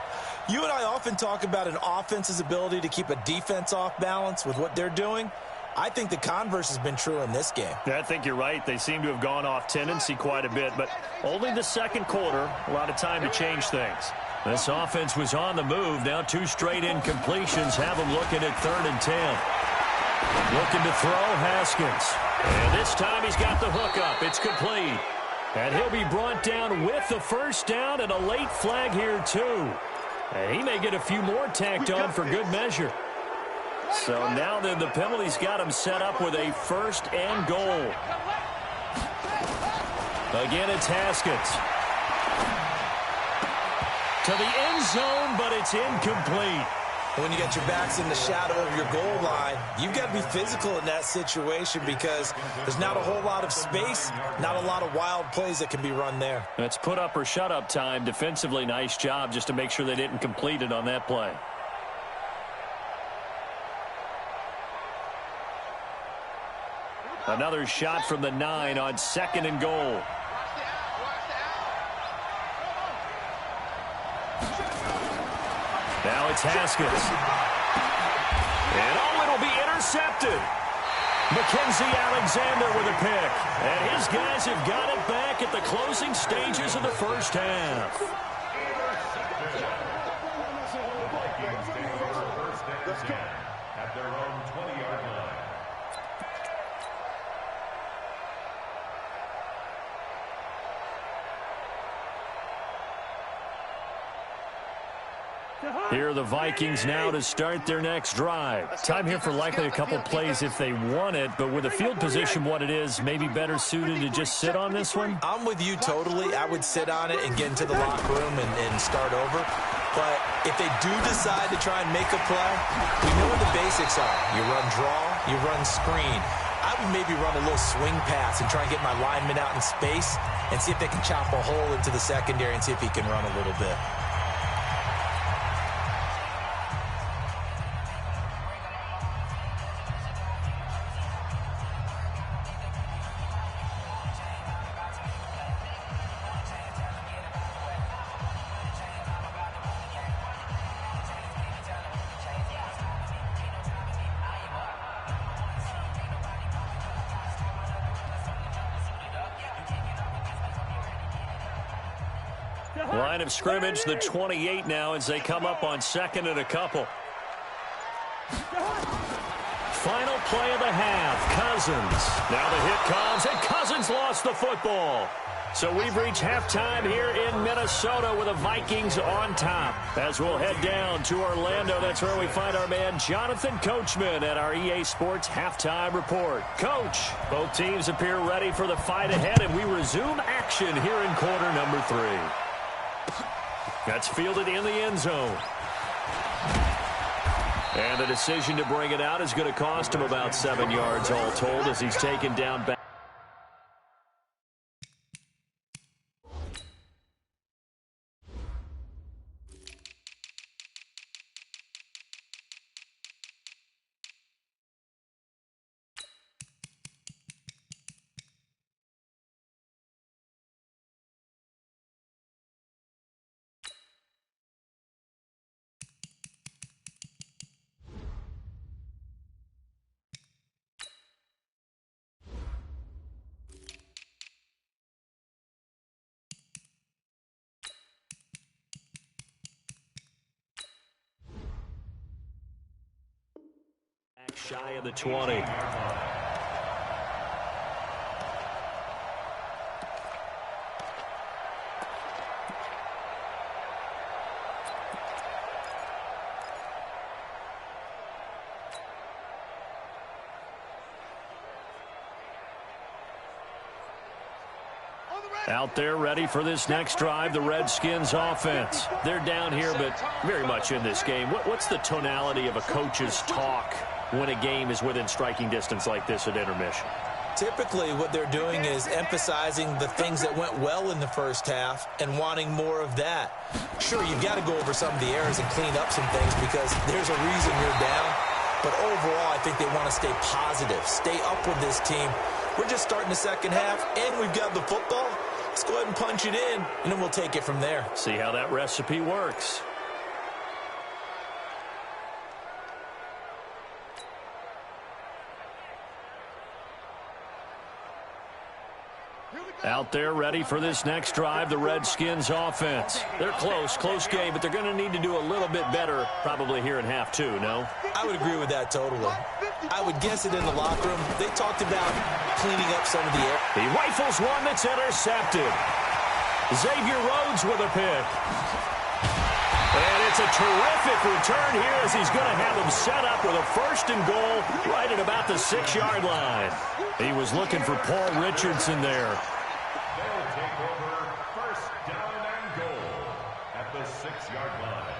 [SPEAKER 6] You and I often talk about an offense's ability to keep a defense off balance with what they're doing. I think the converse has been true in this game.
[SPEAKER 4] I think you're right. They seem to have gone off tendency quite a bit, but only the second quarter, a lot of time to change things. This offense was on the move. Now 2 straight incompletions have them looking at 3rd and 10. Looking to throw, Haskins. And this time he's got the hook up. It's complete. And he'll be brought down with the first down and a late flag here too. And he may get a few more tacked on for good measure. So now then the penalty's got him set up with a 1st and goal. Again, it's Haskins. To the end zone, but it's incomplete.
[SPEAKER 6] When you got your backs in the shadow of your goal line, you've got to be physical in that situation because there's not a whole lot of space, not a lot of wild plays that can be run there.
[SPEAKER 4] It's put up or shut up time. Defensively, nice job just to make sure they didn't complete it on that play. Another shot from the 9 on 2nd and goal. Now it's Haskins. And it'll be intercepted. Mackenzie Alexander with a pick. And his guys have got it back at the closing stages of the first half.
[SPEAKER 7] Let's go. At their own 20-yard line.
[SPEAKER 4] Here are the Vikings now to start their next drive. Time here for likely a couple plays if they want it, but with the field position what it is, maybe better suited to just sit on this one?
[SPEAKER 6] I'm with you totally. I would sit on it and get into the locker room and start over. But if they do decide to try and make a play, we know what the basics are. You run draw, you run screen. I would maybe run a little swing pass and try and get my lineman out in space and see if they can chop a hole into the secondary and see if he can run a little bit.
[SPEAKER 4] Line of scrimmage, the 28 now as they come up on second and a couple. Final play of the half, Cousins. Now the hit comes, and Cousins lost the football. So we've reached halftime here in Minnesota with the Vikings on top. As we'll head down to Orlando, that's where we find our man Jonathan Coachman at our EA Sports Halftime Report. Coach, both teams appear ready for the fight ahead, and we resume action here in quarter number 3. That's fielded in the end zone. And the decision to bring it out is going to cost him about 7 yards all told as he's taken down back. Shy of the 20. Out there ready for this next drive, the Redskins offense. They're down here, but very much in this game. What's the tonality of a coach's talk when a game is within striking distance like this at intermission?
[SPEAKER 6] Typically, what they're doing is emphasizing the things that went well in the first half and wanting more of that. Sure, you've got to go over some of the errors and clean up some things because there's a reason you're down. But overall, I think they want to stay positive, stay up with this team. We're just starting the second half, and we've got the football. Let's go ahead and punch it in, and then we'll take it from there.
[SPEAKER 4] See how that recipe works. Out there ready for this next drive, the Redskins offense. They're close game, but they're going to need to do a little bit better probably here in half 2, no?
[SPEAKER 6] I would agree with that totally. I would guess it in the locker room. They talked about cleaning up some of the air.
[SPEAKER 4] He rifles one that's intercepted. Xavier Rhodes with a pick. And it's a terrific return here as he's going to have him set up with a 1st and goal right at about the 6-yard line. He was looking for Paul Richardson there.
[SPEAKER 7] They'll take over 1st down and goal at the 6-yard line.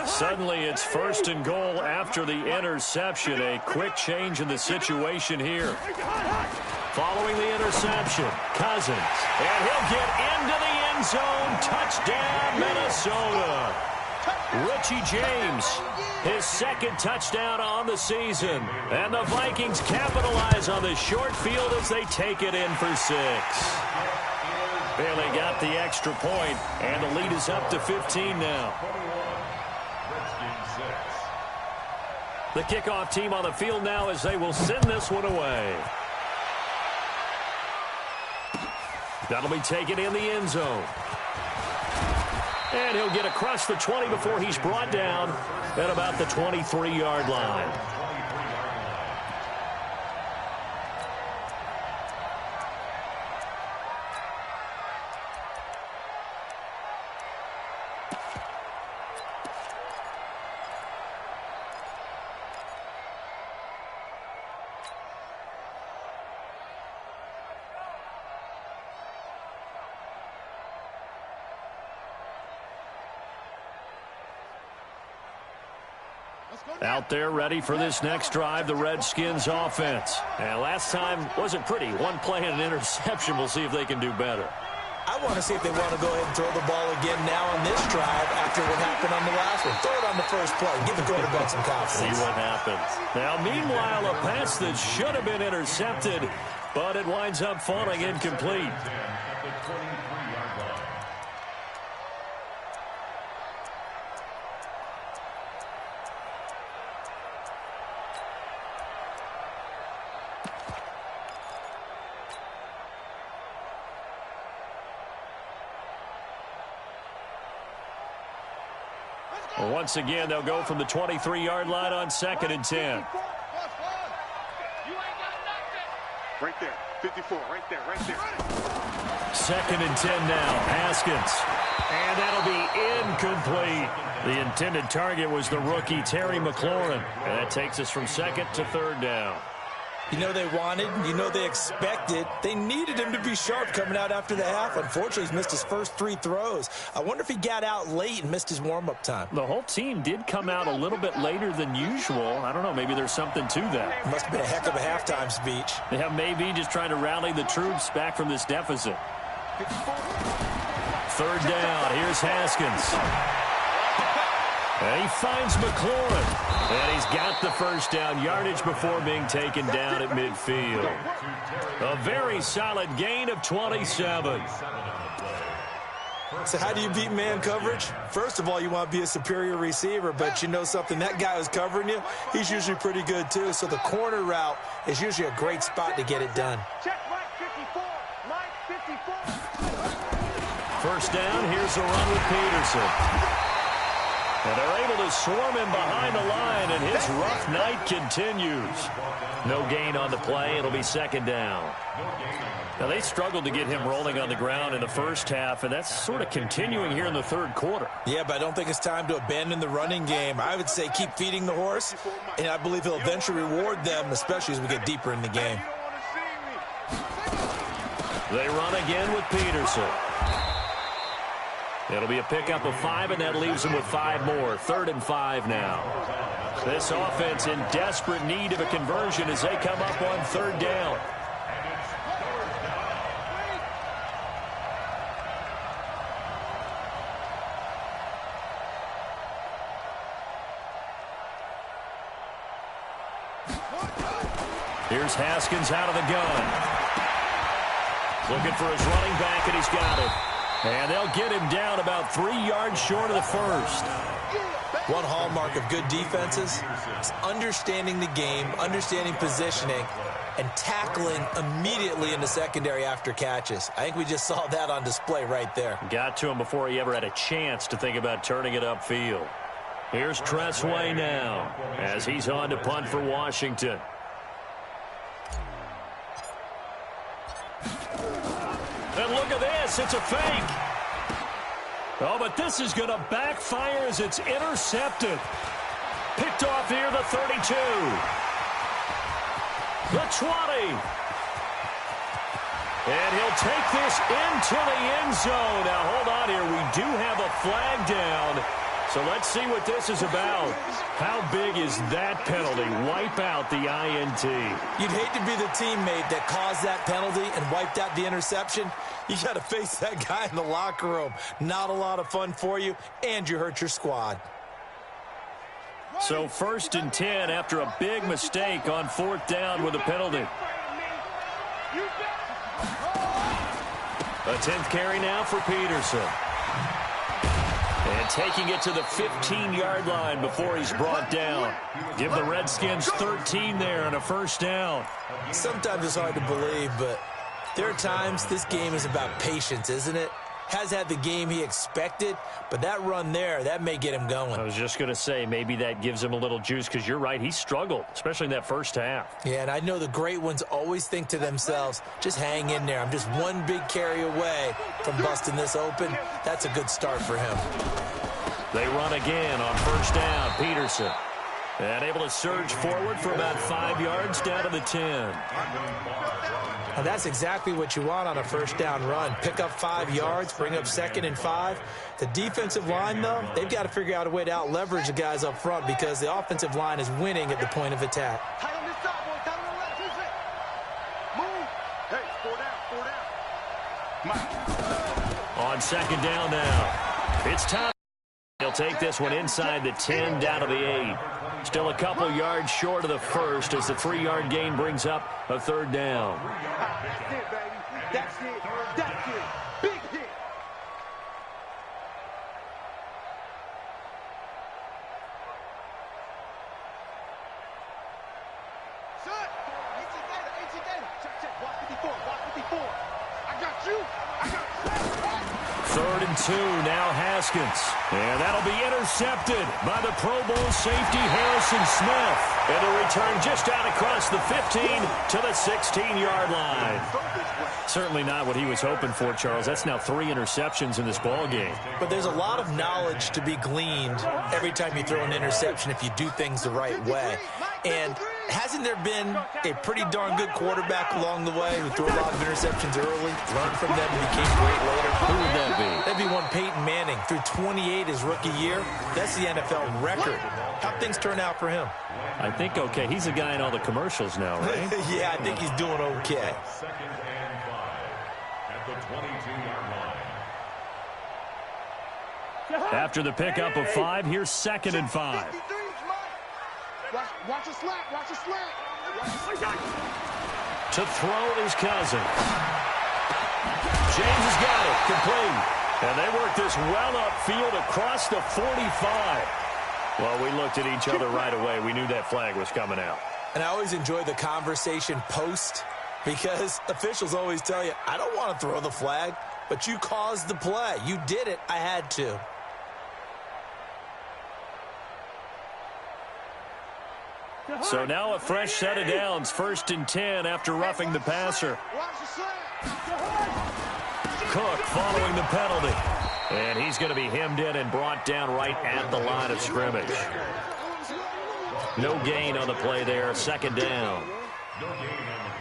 [SPEAKER 4] Suddenly it's 1st and goal after the interception. A quick change in the situation here. Following the interception, Cousins. And he'll get into the end zone. Touchdown, Minnesota. Richie James, his 2nd touchdown on the season. And the Vikings capitalize on the short field as they take it in for 6. Barely got the extra point, and the lead is up to 15 now. The kickoff team on the field now as they will send this one away. That'll be taken in the end zone. And he'll get across the 20 before he's brought down at about the 23-yard line. Out there ready for this next drive, the Redskins offense. And last time wasn't pretty. One play and an interception. We'll see if they can do better.
[SPEAKER 6] I want to see if they want to go ahead and throw the ball again now on this drive after what happened on the last one. Throw it on the first play. Give the quarterback some confidence.
[SPEAKER 4] See what happens. Now, meanwhile, a pass that should have been intercepted, but it winds up falling incomplete. Once again, they'll go from the 23-yard line on 2nd and 10.
[SPEAKER 5] Right there, 54, right there.
[SPEAKER 4] 2nd and 10 now, Haskins. And that'll be incomplete. The intended target was the rookie, Terry McLaurin. And that takes us from 2nd to 3rd down.
[SPEAKER 6] You know they wanted, you know they expected. They needed him to be sharp coming out after the half. Unfortunately, he's missed his first 3 throws. I wonder if he got out late and missed his warm-up time.
[SPEAKER 4] The whole team did come out a little bit later than usual. I don't know, maybe there's something to that.
[SPEAKER 6] Must have been a heck of a halftime speech.
[SPEAKER 4] Yeah, maybe just trying to rally the troops back from this deficit. 3rd down, here's Haskins. And he finds McLaurin. And he's got the first down, yardage before being taken down at midfield. A very solid gain of 27.
[SPEAKER 6] So how do you beat man coverage? First of all, you want to be a superior receiver, but you know something, that guy who's covering you, he's usually pretty good too. So the corner route is usually a great spot to get it done.
[SPEAKER 5] Check right 54, line 54.
[SPEAKER 4] First down, here's a run with Peterson. And they're able to swarm him behind the line, and his rough night continues. No gain on the play. It'll be 2nd down. Now, they struggled to get him rolling on the ground in the first half, and that's sort of continuing here in the 3rd quarter.
[SPEAKER 6] Yeah, but I don't think it's time to abandon the running game. I would say keep feeding the horse, and I believe he'll eventually reward them, especially as we get deeper in the game.
[SPEAKER 4] They run again with Peterson. It'll be a pickup of 5, and that leaves them with 5 more. 3rd and 5 now. This offense in desperate need of a conversion as they come up on 3rd down. Here's Haskins out of the gun. Looking for his running back, and he's got it. And they'll get him down about 3 yards short of the first.
[SPEAKER 6] One hallmark of good defenses is understanding the game, understanding positioning, and tackling immediately in the secondary after catches. I think we just saw that on display right there.
[SPEAKER 4] Got to him before he ever had a chance to think about turning it upfield. Here's Tressway now as he's on to punt for Washington. And look at this, it's a fake. Oh, but this is going to backfire as it's intercepted. Picked off here, the 32. The 20. And he'll take this into the end zone. Now, hold on here. We do have a flag down. So let's see what this is about. How big is that penalty? Wipe out the INT.
[SPEAKER 6] You'd hate to be the teammate that caused that penalty and wiped out the interception. You got to face that guy in the locker room. Not a lot of fun for you, and you hurt your squad.
[SPEAKER 4] So 1st and 10 after a big mistake on 4th down with a penalty. A 10th carry now for Peterson. And taking it to the 15-yard line before he's brought down. Give the Redskins 13 there and a first down.
[SPEAKER 6] Sometimes it's hard to believe, but there are times this game is about patience, isn't it? Has had the game he expected, but that run there, that may get him going.
[SPEAKER 4] I was just going to say, maybe that gives him a little juice, because you're right, he struggled, especially in that first half.
[SPEAKER 6] Yeah, and I know the great ones always think to themselves, just hang in there. I'm just one big carry away from busting this open. That's a good start for him.
[SPEAKER 4] They run again on first down, Peterson. And able to surge forward for about 5 yards down to the 10.
[SPEAKER 6] And that's exactly what you want on a first down run. Pick up 5 yards, bring up 2nd and 5. The defensive line, though, they've got to figure out a way to out-leverage the guys up front because the offensive line is winning at the point of attack.
[SPEAKER 5] Tight on this side, boy. Tight on the left. Who's it? Move. Hey, 4 down.
[SPEAKER 4] On 2nd down now. It's time. He'll take this one inside the 10 down to the 8. Still a couple yards short of the first as the 3-yard gain brings up a 3rd down.
[SPEAKER 5] That's it, baby. That's it. That's it. Big hit. Shut. 18 Gator. Check. Watch 54.
[SPEAKER 4] 3rd and 2, now Haskins. And that'll be intercepted by the Pro Bowl safety Harrison Smith. And a return just out across the 15 to the 16-yard line. Certainly not what he was hoping for, Charles. That's now 3 interceptions in this ball game.
[SPEAKER 6] But there's a lot of knowledge to be gleaned every time you throw an interception if you do things the right way. And hasn't there been a pretty darn good quarterback along the way who threw a lot of interceptions early, learned from them, and became great later?
[SPEAKER 4] Who would that be?
[SPEAKER 6] That'd be one Peyton Manning. Threw 28 his rookie year. That's the NFL record. How'd things turn out for him?
[SPEAKER 4] I think okay. He's a guy in all the commercials now, right?
[SPEAKER 6] Yeah, I think he's doing okay.
[SPEAKER 7] 2nd and 5 at the 22-yard line.
[SPEAKER 4] After the pickup of 5, here's 2nd and 5.
[SPEAKER 5] Watch a slant. Watch a slant.
[SPEAKER 4] To throw is Cousins. James has got it. Complete. And they work this well upfield across the 45. Well, we looked at each other right away. We knew that flag was coming out.
[SPEAKER 6] And I always enjoy the conversation post because officials always tell you, I don't want to throw the flag, but you caused the play. You did it. I had to.
[SPEAKER 4] So now a fresh set of downs. 1st and 10 after roughing the passer. Cook following the penalty. And he's going to be hemmed in and brought down right at the line of scrimmage. No gain on the play there. 2nd down.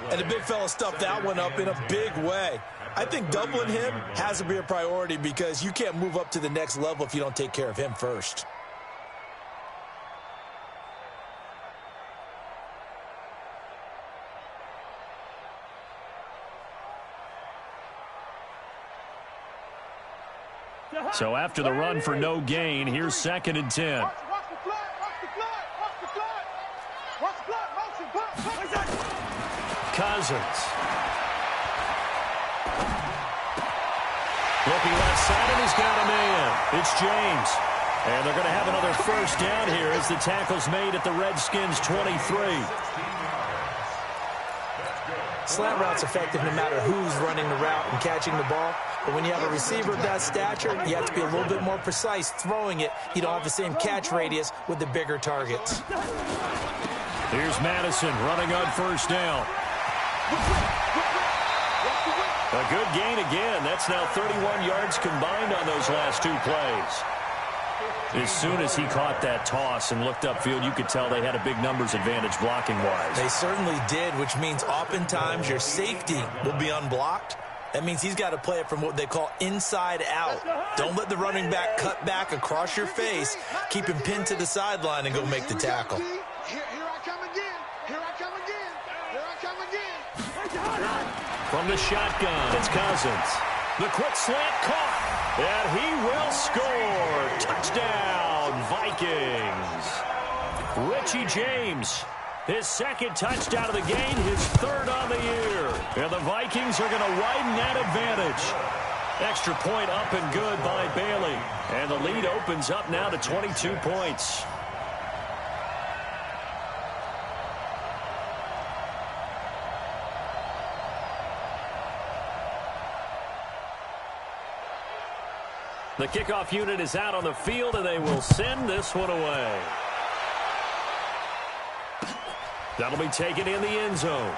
[SPEAKER 6] And the big fella stuffed that one up in a big way. I think doubling him has to be a priority because you can't move up to the next level if you don't take care of him first.
[SPEAKER 4] So after the run for no gain, here's 2nd and 10. Cousins. Looking left side, and he's got a man. It's James. And they're going to have another 1st down here as the tackle's made at the Redskins' 23.
[SPEAKER 6] Slant route's effective no matter who's running the route and catching the ball. But when you have a receiver of that stature, you have to be a little bit more precise throwing it. You don't have the same catch radius with the bigger targets.
[SPEAKER 4] Here's Madison running on 1st down. A good gain again. That's now 31 yards combined on those last 2 plays. As soon as he caught that toss and looked upfield, you could tell they had a big numbers advantage blocking-wise.
[SPEAKER 6] They certainly did, which means oftentimes your safety will be unblocked. That means he's got to play it from what they call inside out. Don't let the running back cut back across your face. Keep him pinned to the sideline and go make the tackle.
[SPEAKER 5] Here I come again. Here I come again. Here I come again.
[SPEAKER 4] From the shotgun, it's Cousins. The quick slant caught. And he will score. Touchdown, Vikings. Richie James, his 2nd touchdown of the game, his 3rd on the year. And the Vikings are going to widen that advantage. Extra point up and good by Bailey. And the lead opens up now to 22 points. The kickoff unit is out on the field, and they will send this one away. That'll be taken in the end zone.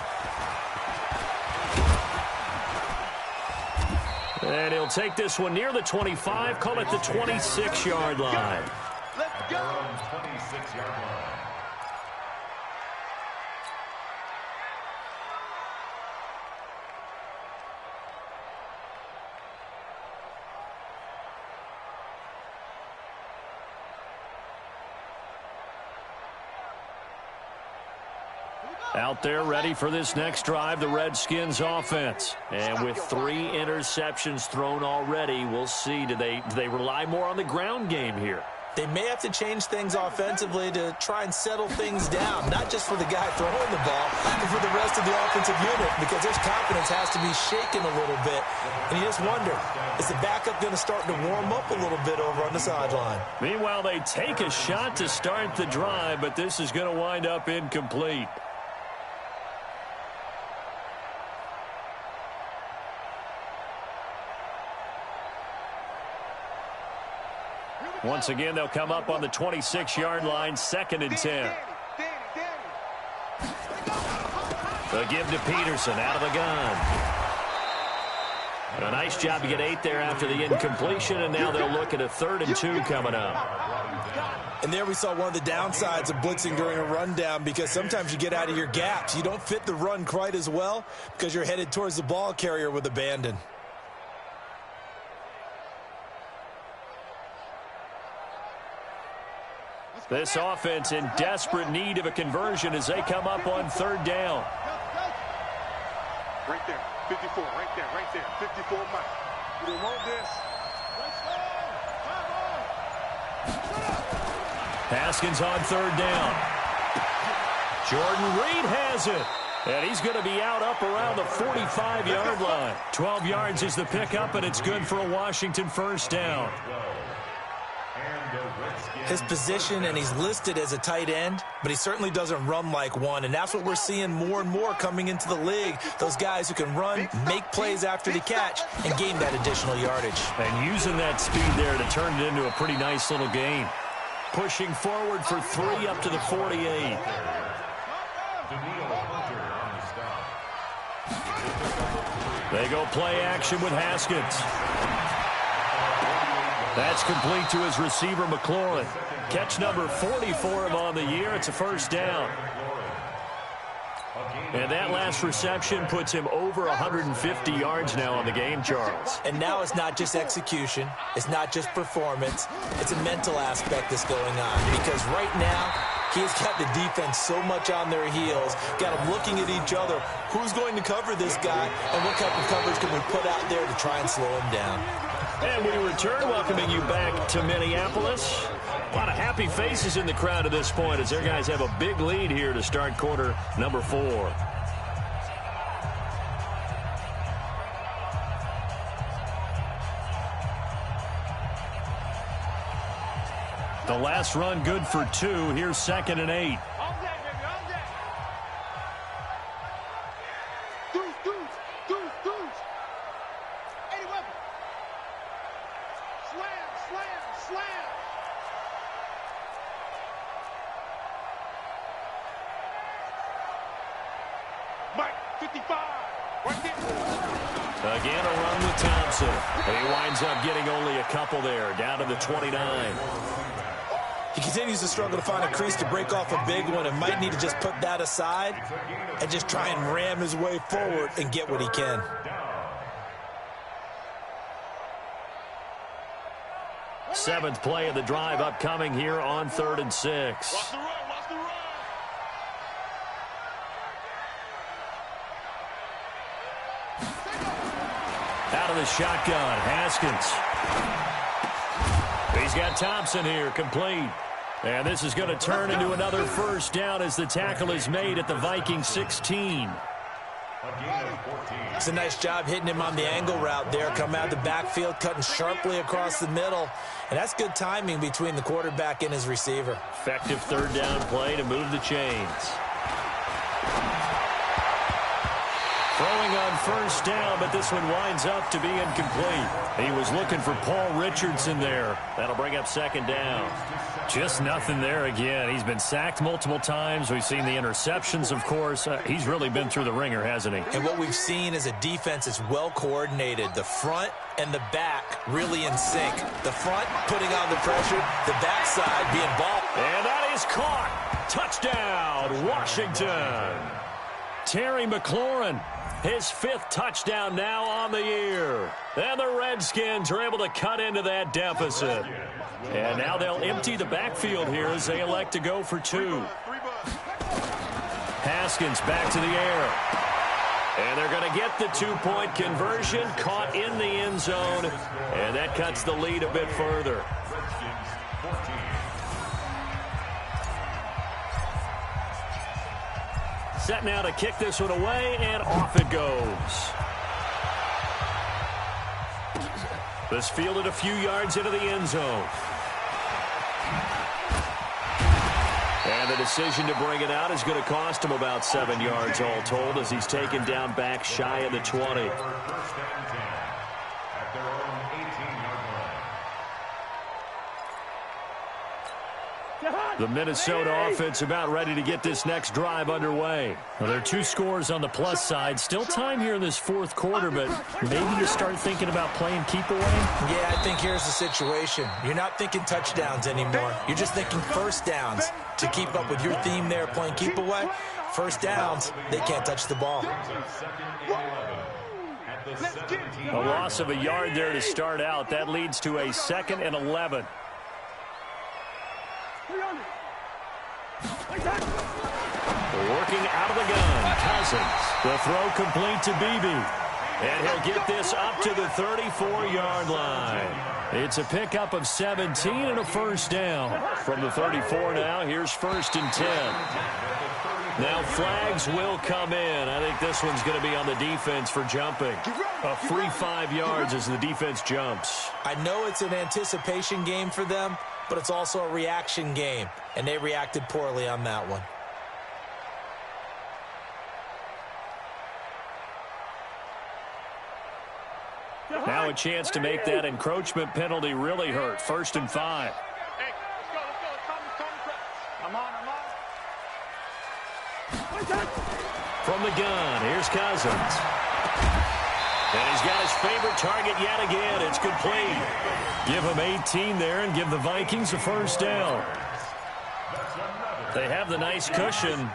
[SPEAKER 4] And he'll take this one near the 25, call it the 26-yard line.
[SPEAKER 5] Let's go.
[SPEAKER 7] 26-yard line.
[SPEAKER 4] Out there ready for this next drive, the Redskins offense. And with 3 interceptions thrown already, we'll see. Do they rely more on the ground game here?
[SPEAKER 6] They may have to change things offensively to try and settle things down, not just for the guy throwing the ball, but for the rest of the offensive unit, because their confidence has to be shaken a little bit. And you just wonder, is the backup going to start to warm up a little bit over on the sideline?
[SPEAKER 4] Meanwhile, they take a shot to start the drive, but this is going to wind up incomplete. Once again, they'll come up on the 26-yard line, 2nd and 10. They'll give to Peterson out of the gun. A nice job to get 8 there after the incompletion, and now they'll look at a 3rd and 2 coming up.
[SPEAKER 6] And there we saw one of the downsides of blitzing during a rundown, because sometimes you get out of your gaps. You don't fit the run quite as well because you're headed towards the ball carrier with abandon.
[SPEAKER 4] This offense in desperate need of a conversion as they come up on 3rd down.
[SPEAKER 5] Right there, 54, right there, 54 Mike. You don't want this.
[SPEAKER 4] Haskins on 3rd down. Jordan Reed has it. And he's going to be out up around the 45-yard line. 12 yards is the pickup, and it's good for a Washington 1st down.
[SPEAKER 6] His position, and he's listed as a tight end, but he certainly doesn't run like one, and that's what we're seeing more and more coming into the league. Those guys who can run, make plays after the catch, and gain that additional yardage.
[SPEAKER 4] And using that speed there to turn it into a pretty nice little gain. Pushing forward for 3 up to the 48. They go play action with Haskins. That's complete to his receiver, McLaurin. Catch number 40 for him on the year. It's a 1st down. And that last reception puts him over 150 yards now on the game, Charles.
[SPEAKER 6] And now it's not just execution. It's not just performance. It's a mental aspect that's going on. Because right now, he's got the defense so much on their heels, got them looking at each other. Who's going to cover this guy, and what type of coverage can we put out there to try and slow him down?
[SPEAKER 4] And we return, welcoming you back to Minneapolis. A lot of happy faces in the crowd at this point as their guys have a big lead here to start quarter number 4. The last run good for 2. Here's 2nd and 8. Again, a run with Thompson. And he winds up getting only a couple there, down to the 29.
[SPEAKER 6] He continues to struggle to find a crease to break off a big one and might need to just put that aside and just try and ram his way forward and get what he can.
[SPEAKER 4] Seventh play of the drive upcoming here on 3rd and 6. Out of the shotgun, Haskins. He's got Thompson here, complete. And this is going to turn into another 1st down as the tackle is made at the Viking 16.
[SPEAKER 6] It's a nice job hitting him on the angle route there. Come out of the backfield, cutting sharply across the middle. And that's good timing between the quarterback and his receiver.
[SPEAKER 4] Effective 3rd down play to move the chains. Throwing on 1st down, but this one winds up to be incomplete. He was looking for Paul Richardson there. That'll bring up 2nd down. Just nothing there again. He's been sacked multiple times. We've seen the interceptions, of course. He's really been through the ringer, hasn't he?
[SPEAKER 6] And what we've seen is a defense that's well coordinated. The front and the back really in sync. The front putting on the pressure, the backside being ball.
[SPEAKER 4] And that is caught. Touchdown, Washington. Terry McLaurin. His 5th touchdown now on the year. And the Redskins are able to cut into that deficit. And now they'll empty the backfield here as they elect to go for 2. Haskins back to the air. And they're going to get the 2-point conversion, caught in the end zone. And that cuts the lead a bit further. Set now to kick this one away, and off it goes. This fielded a few yards into the end zone. And the decision to bring it out is going to cost him about 7 yards all told as he's taken down back shy of the 20. The Minnesota offense about ready to get this next drive underway. Well, there are 2 scores on the plus side. Still time here in this 4th quarter, but maybe you start thinking about playing keep away?
[SPEAKER 6] Yeah, I think here's the situation. You're not thinking touchdowns anymore. You're just thinking first downs. To keep up with your theme there, playing keep away, first downs, they can't touch the ball.
[SPEAKER 4] A loss of a yard there to start out. That leads to a 2nd and 11. Working out of the gun, Cousins. The throw complete to Beebe. And he'll get this up to the 34-yard line. It's a pickup of 17 and a first down. From the 34 now, here's 1st and 10. Now flags will come in. I think this one's going to be on the defense for jumping. A free 5 yards as the defense jumps.
[SPEAKER 6] I know it's an anticipation game for them, but it's also a reaction game, and they reacted poorly on that one.
[SPEAKER 4] Now a chance to make that encroachment penalty really hurt. 1st and 5.
[SPEAKER 5] Hey, let's go. I'm on.
[SPEAKER 4] From the gun, here's Cousins. And he's got his favorite target yet again. It's complete. Give him 18 there and give the Vikings a first down. They have the nice cushion.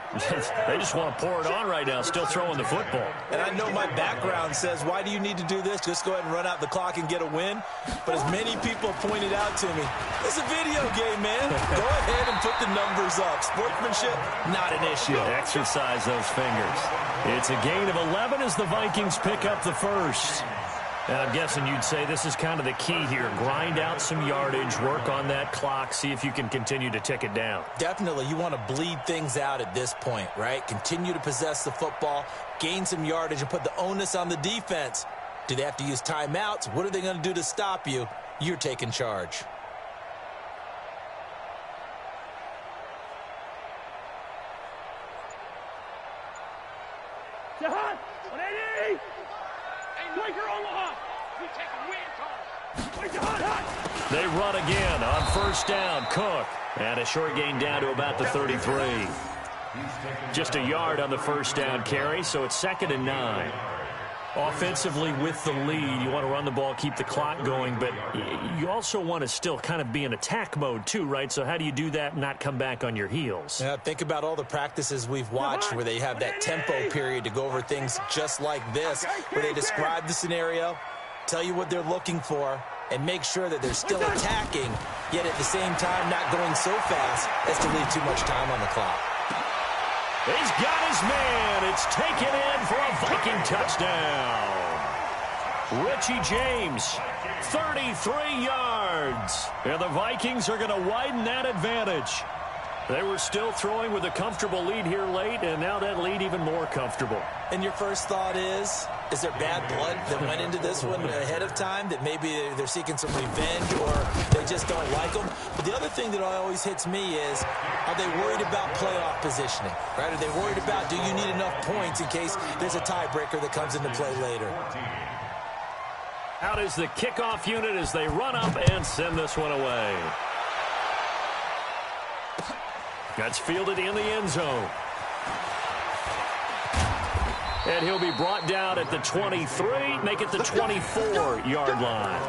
[SPEAKER 4] They just want to pour it on right now, still throwing the football.
[SPEAKER 6] And I know my background says, why do you need to do this? Just go ahead and run out the clock and get a win. But as many people pointed out to me, it's a video game, man. Go ahead and put the numbers up. Sportsmanship, not an issue.
[SPEAKER 4] Exercise those fingers. It's a gain of 11 as the Vikings pick up the first. And I'm guessing you'd say this is kind of the key here. Grind out some yardage, work on that clock, see if you can continue to tick it down.
[SPEAKER 6] Definitely. You want to bleed things out at this point, right? Continue to possess the football, gain some yardage, and put the onus on the defense. Do they have to use timeouts? What are they going to do to stop you? You're taking charge.
[SPEAKER 5] Jahan, 180! Laker Omaha! We take a win,
[SPEAKER 4] They run again on first down. Cook. And a short gain down to about the 33. Just a yard on the first down carry, so it's 2nd and 9. Offensively with the lead, you want to run the ball, keep the clock going, but you also want to still kind of be in attack mode too, right? So how do you do that and not come back on your heels?
[SPEAKER 6] Yeah, think about all the practices we've watched where they have that tempo period to go over things just like this, where they describe the scenario, tell you what they're looking for, and make sure that they're still attacking, yet at the same time not going so fast as to leave too much time on the clock.
[SPEAKER 4] He's got his man. It's taken in for a Viking touchdown. Richie James, 33 yards. And the Vikings are going to widen that advantage. They were still throwing with a comfortable lead here late, and now that lead even more comfortable.
[SPEAKER 6] And your first thought is there bad blood that went into this one ahead of time, that maybe they're seeking some revenge or they just don't like them? But the other thing that always hits me is, are they worried about playoff positioning, right? Are they worried about, do you need enough points in case there's a tiebreaker that comes into play later?
[SPEAKER 4] Out is the kickoff unit as they run up and send this one away. That's fielded in the end zone. And he'll be brought down at the 23, make it the 24-yard line.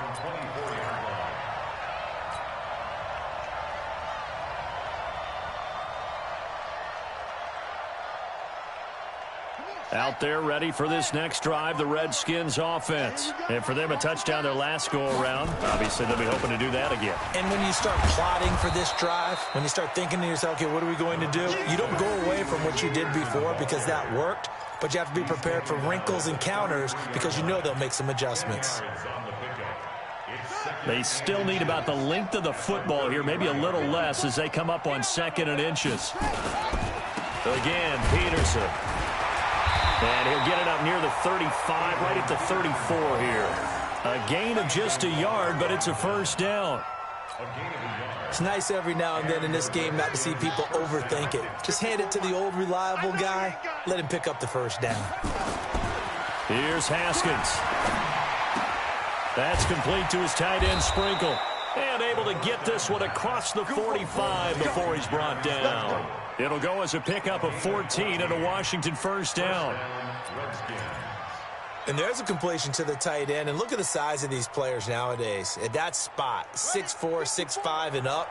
[SPEAKER 4] Out there ready for this next drive, the Redskins offense. And for them, a touchdown their last go-around. Obviously, they'll be hoping to do that again.
[SPEAKER 6] And when you start plotting for this drive, when you start thinking to yourself, okay, what are we going to do? You don't go away from what you did before because that worked, but you have to be prepared for wrinkles and counters because you know they'll make some adjustments.
[SPEAKER 4] They still need about the length of the football here, maybe a little less as they come up on 2nd and inches. Again, Peterson. And he'll get it up near the 35, right at the 34 here. A gain of just a yard, but it's a first down.
[SPEAKER 6] It's nice every now and then in this game not to see people overthink it. Just hand it to the old reliable guy. Let him pick up the first down.
[SPEAKER 4] Here's Haskins. That's complete to his tight end, Sprinkle. And And able to get this one across the 45 before he's brought down. It'll go as a pickup of 14 and a Washington first down.
[SPEAKER 6] And there's a completion to the tight end. And look at the size of these players nowadays. At that spot, 6'4", 6'5", and up.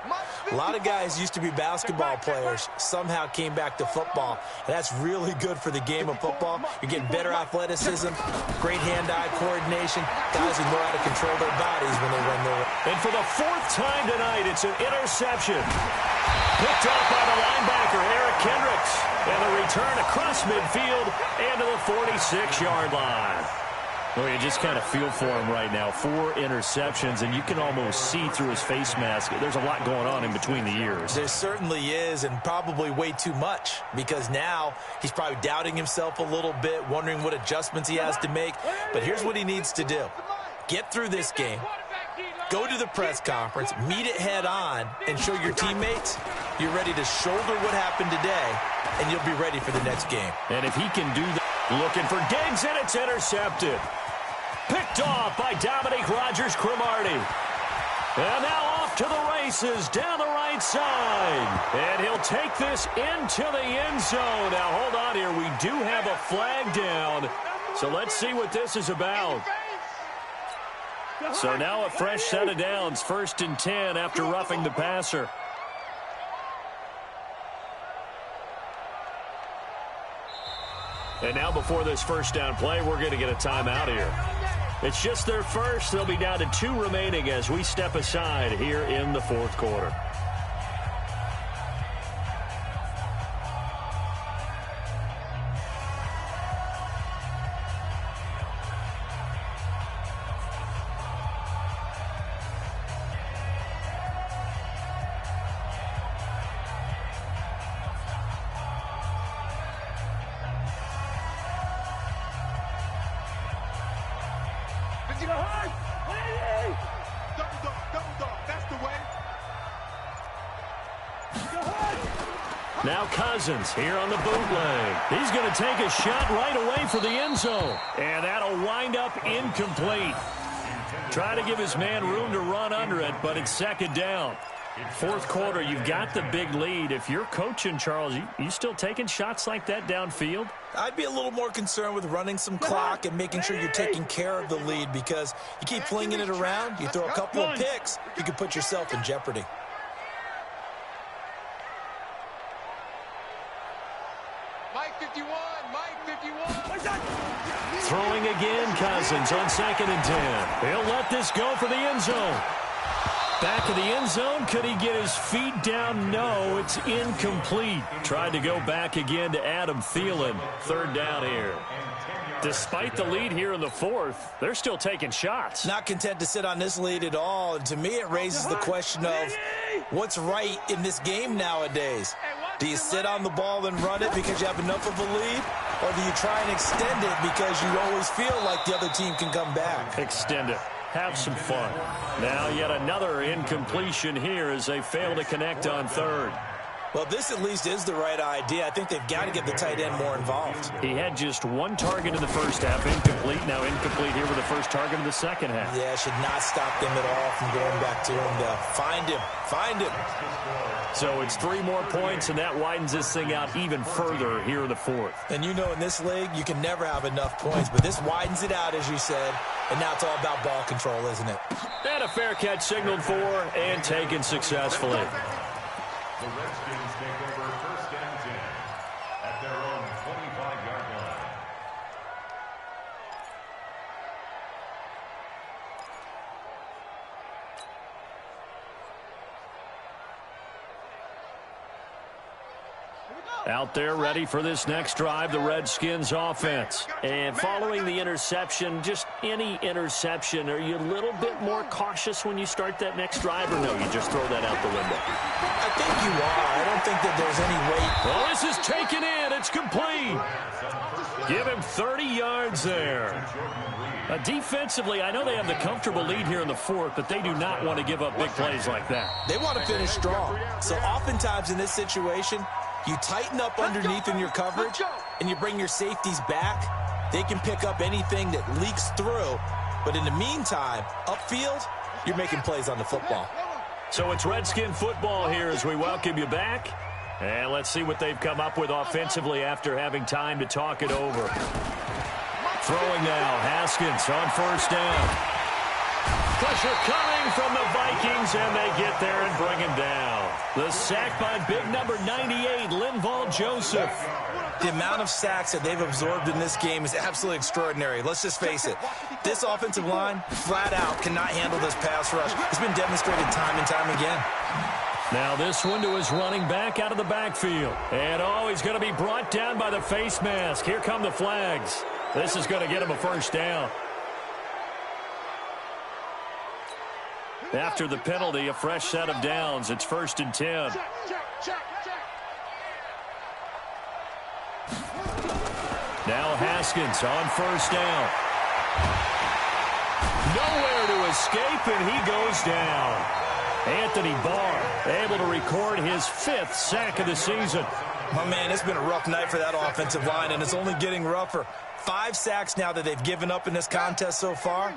[SPEAKER 6] A lot of guys used to be basketball players, somehow came back to football. And that's really good for the game of football. You're getting better athleticism, great hand-eye coordination, guys who know how to control their bodies when they run their way.
[SPEAKER 4] And for the fourth time tonight, it's an interception. Picked off by the linebacker, Eric Kendricks. And the return across midfield and to the 46-yard line. Well, you just kind of feel for him right now. 4 interceptions, and you can almost see through his face mask. There's a lot going on in between the ears.
[SPEAKER 6] There certainly is, and probably way too much, because now he's probably doubting himself a little bit, wondering what adjustments he has to make. But here's what he needs to do. Get through this game. Go to the press conference, meet it head on, and show your teammates you're ready to shoulder what happened today, and you'll be ready for the next game.
[SPEAKER 4] And if he can do that, looking for Diggs, and it's intercepted. Picked off by Dominique Rodgers-Cromartie. And now off to the races down the right side. And he'll take this into the end zone. Now, hold on here. We do have a flag down. So let's see what this is about. So now a fresh set of downs, 1st and 10 after roughing the passer. And now before this first down play, we're going to get a timeout here. It's just their first. They'll be down to 2 remaining as we step aside here in the 4th quarter. Now Cousins here on the bootleg. He's going to take a shot right away for the end zone. And that'll wind up incomplete. Try to give his man room to run under it, but it's 2nd down. 4th quarter, you've got the big lead. If you're coaching, Charles, you still taking shots like that downfield?
[SPEAKER 6] I'd be a little more concerned with running some clock and making sure you're taking care of the lead, because you keep flinging it around, you throw a couple of picks, you can put yourself in jeopardy.
[SPEAKER 4] Throwing again, Cousins on 2nd and 10. He'll let this go for the end zone. Back of the end zone. Could he get his feet down? No, it's incomplete. Tried to go back again to Adam Thielen. 3rd down here. Despite the lead here in the 4th, they're still taking shots.
[SPEAKER 6] Not content to sit on this lead at all. And to me, it raises the question of what's right in this game nowadays. Do you sit on the ball and run it because you have enough of a lead? Or do you try and extend it because you always feel like the other team can come back?
[SPEAKER 4] Extend it. Have some fun. Now yet another incompletion here as they fail to connect on 3rd.
[SPEAKER 6] Well, this at least is the right idea. I think they've got to get the tight end more involved.
[SPEAKER 4] He had just 1 target in the first half, incomplete. Now incomplete here with the first target in the second half.
[SPEAKER 6] Yeah, should not stop them at all from going back to him to find him. Find him.
[SPEAKER 4] So it's 3 more points, and that widens this thing out even further here in the 4th.
[SPEAKER 6] And you know, in this league, you can never have enough points, but this widens it out, as you said, and now it's all about ball control, isn't it?
[SPEAKER 4] And a fair catch signaled for and taken successfully.
[SPEAKER 7] The Redskins take over 1st and 10 at their own 25-yard line.
[SPEAKER 4] Out there ready for this next drive, the Redskins offense. And following the interception, just any interception, are you a little bit more cautious when you start that next drive, or no, you just throw that out the window?
[SPEAKER 6] I think you are. I don't think that there's any weight.
[SPEAKER 4] Well, this is taken in. It's complete. Give him 30 yards there. Defensively, I know they have the comfortable lead here in the 4th, but they do not want to give up big plays like that.
[SPEAKER 6] They want to finish strong. So oftentimes in this situation, you tighten up underneath in your coverage, and you bring your safeties back. They can pick up anything that leaks through. But in the meantime, upfield, you're making plays on the football.
[SPEAKER 4] So it's Redskin football here as we welcome you back. And let's see what they've come up with offensively after having time to talk it over. Throwing now, Haskins on first down. Pressure coming from the Vikings, and they get there and bring him down. The sack by big number 98, Linval Joseph.
[SPEAKER 6] The amount of sacks that they've absorbed in this game is absolutely extraordinary. Let's just face it. This offensive line, flat out, cannot handle this pass rush. It's been demonstrated time and time again.
[SPEAKER 4] Now this one to his running back out of the backfield. And, he's going to be brought down by the face mask. Here come the flags. This is going to get him a first down. After the penalty, a fresh set of downs. It's 1st and 10. Now Haskins on first down. Nowhere to escape, and he goes down. Anthony Barr able to record his 5th sack of the season.
[SPEAKER 6] My man, it's been a rough night for that offensive line, and it's only getting rougher. 5 sacks now that they've given up in this contest so far.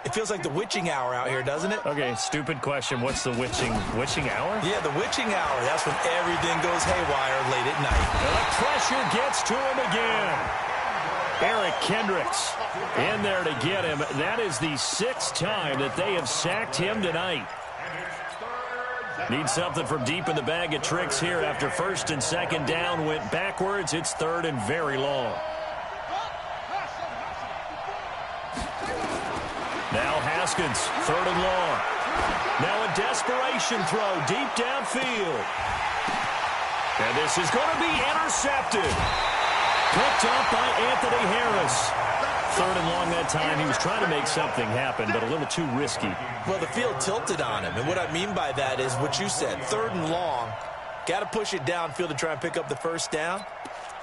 [SPEAKER 6] It feels like the witching hour out here, doesn't it?
[SPEAKER 4] Okay, stupid question. What's the witching hour?
[SPEAKER 6] Yeah, the witching hour. That's when everything goes haywire late at night.
[SPEAKER 4] And the pressure gets to him again. Eric Kendricks in there to get him. That is the 6th time that they have sacked him tonight. Need something from deep in the bag of tricks here after 1st and 2nd down went backwards. It's 3rd and very long. Now Haskins, 3rd and long. Now a desperation throw deep downfield. And this is going to be intercepted. Picked up by Anthony Harris. 3rd and long that time. He was trying to make something happen, but a little too risky.
[SPEAKER 6] Well, the field tilted on him, and what I mean by that is what you said. 3rd and long. Got to push it downfield to try and pick up the first down.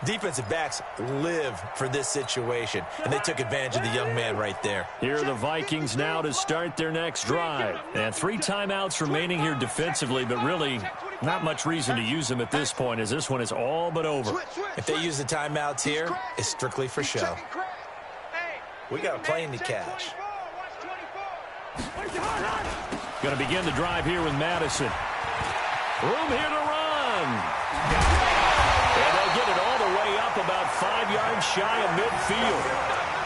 [SPEAKER 6] Defensive backs live for this situation, and they took advantage of the young man right there.
[SPEAKER 4] Here are the Vikings now to start their next drive. And 3 timeouts remaining here defensively, but really not much reason to use them at this point, as this one is all but over.
[SPEAKER 6] If they use the timeouts here, it's strictly for show. We got a plane to catch.
[SPEAKER 4] Going to begin the drive here with Madison. Room here to run. And they'll get it all the way up about 5 yards shy of midfield.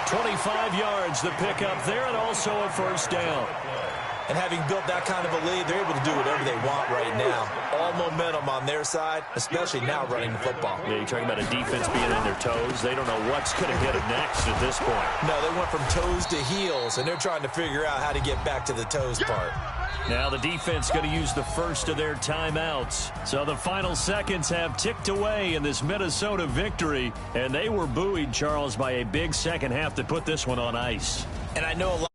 [SPEAKER 4] 25 yards the pickup there, and also a first down.
[SPEAKER 6] And having built that kind of a lead, they're able to do whatever they want right now. All momentum on their side, especially now running the football.
[SPEAKER 4] Yeah, you're talking about a defense being on their toes. They don't know what's going to hit them next at this point.
[SPEAKER 6] No, they went from toes to heels, and they're trying to figure out how to get back to the toes part.
[SPEAKER 4] Now the defense going to use the first of their timeouts. So the final seconds have ticked away in this Minnesota victory, and they were buoyed, Charles, by a big second half that put this one on ice.
[SPEAKER 6] And I know a lot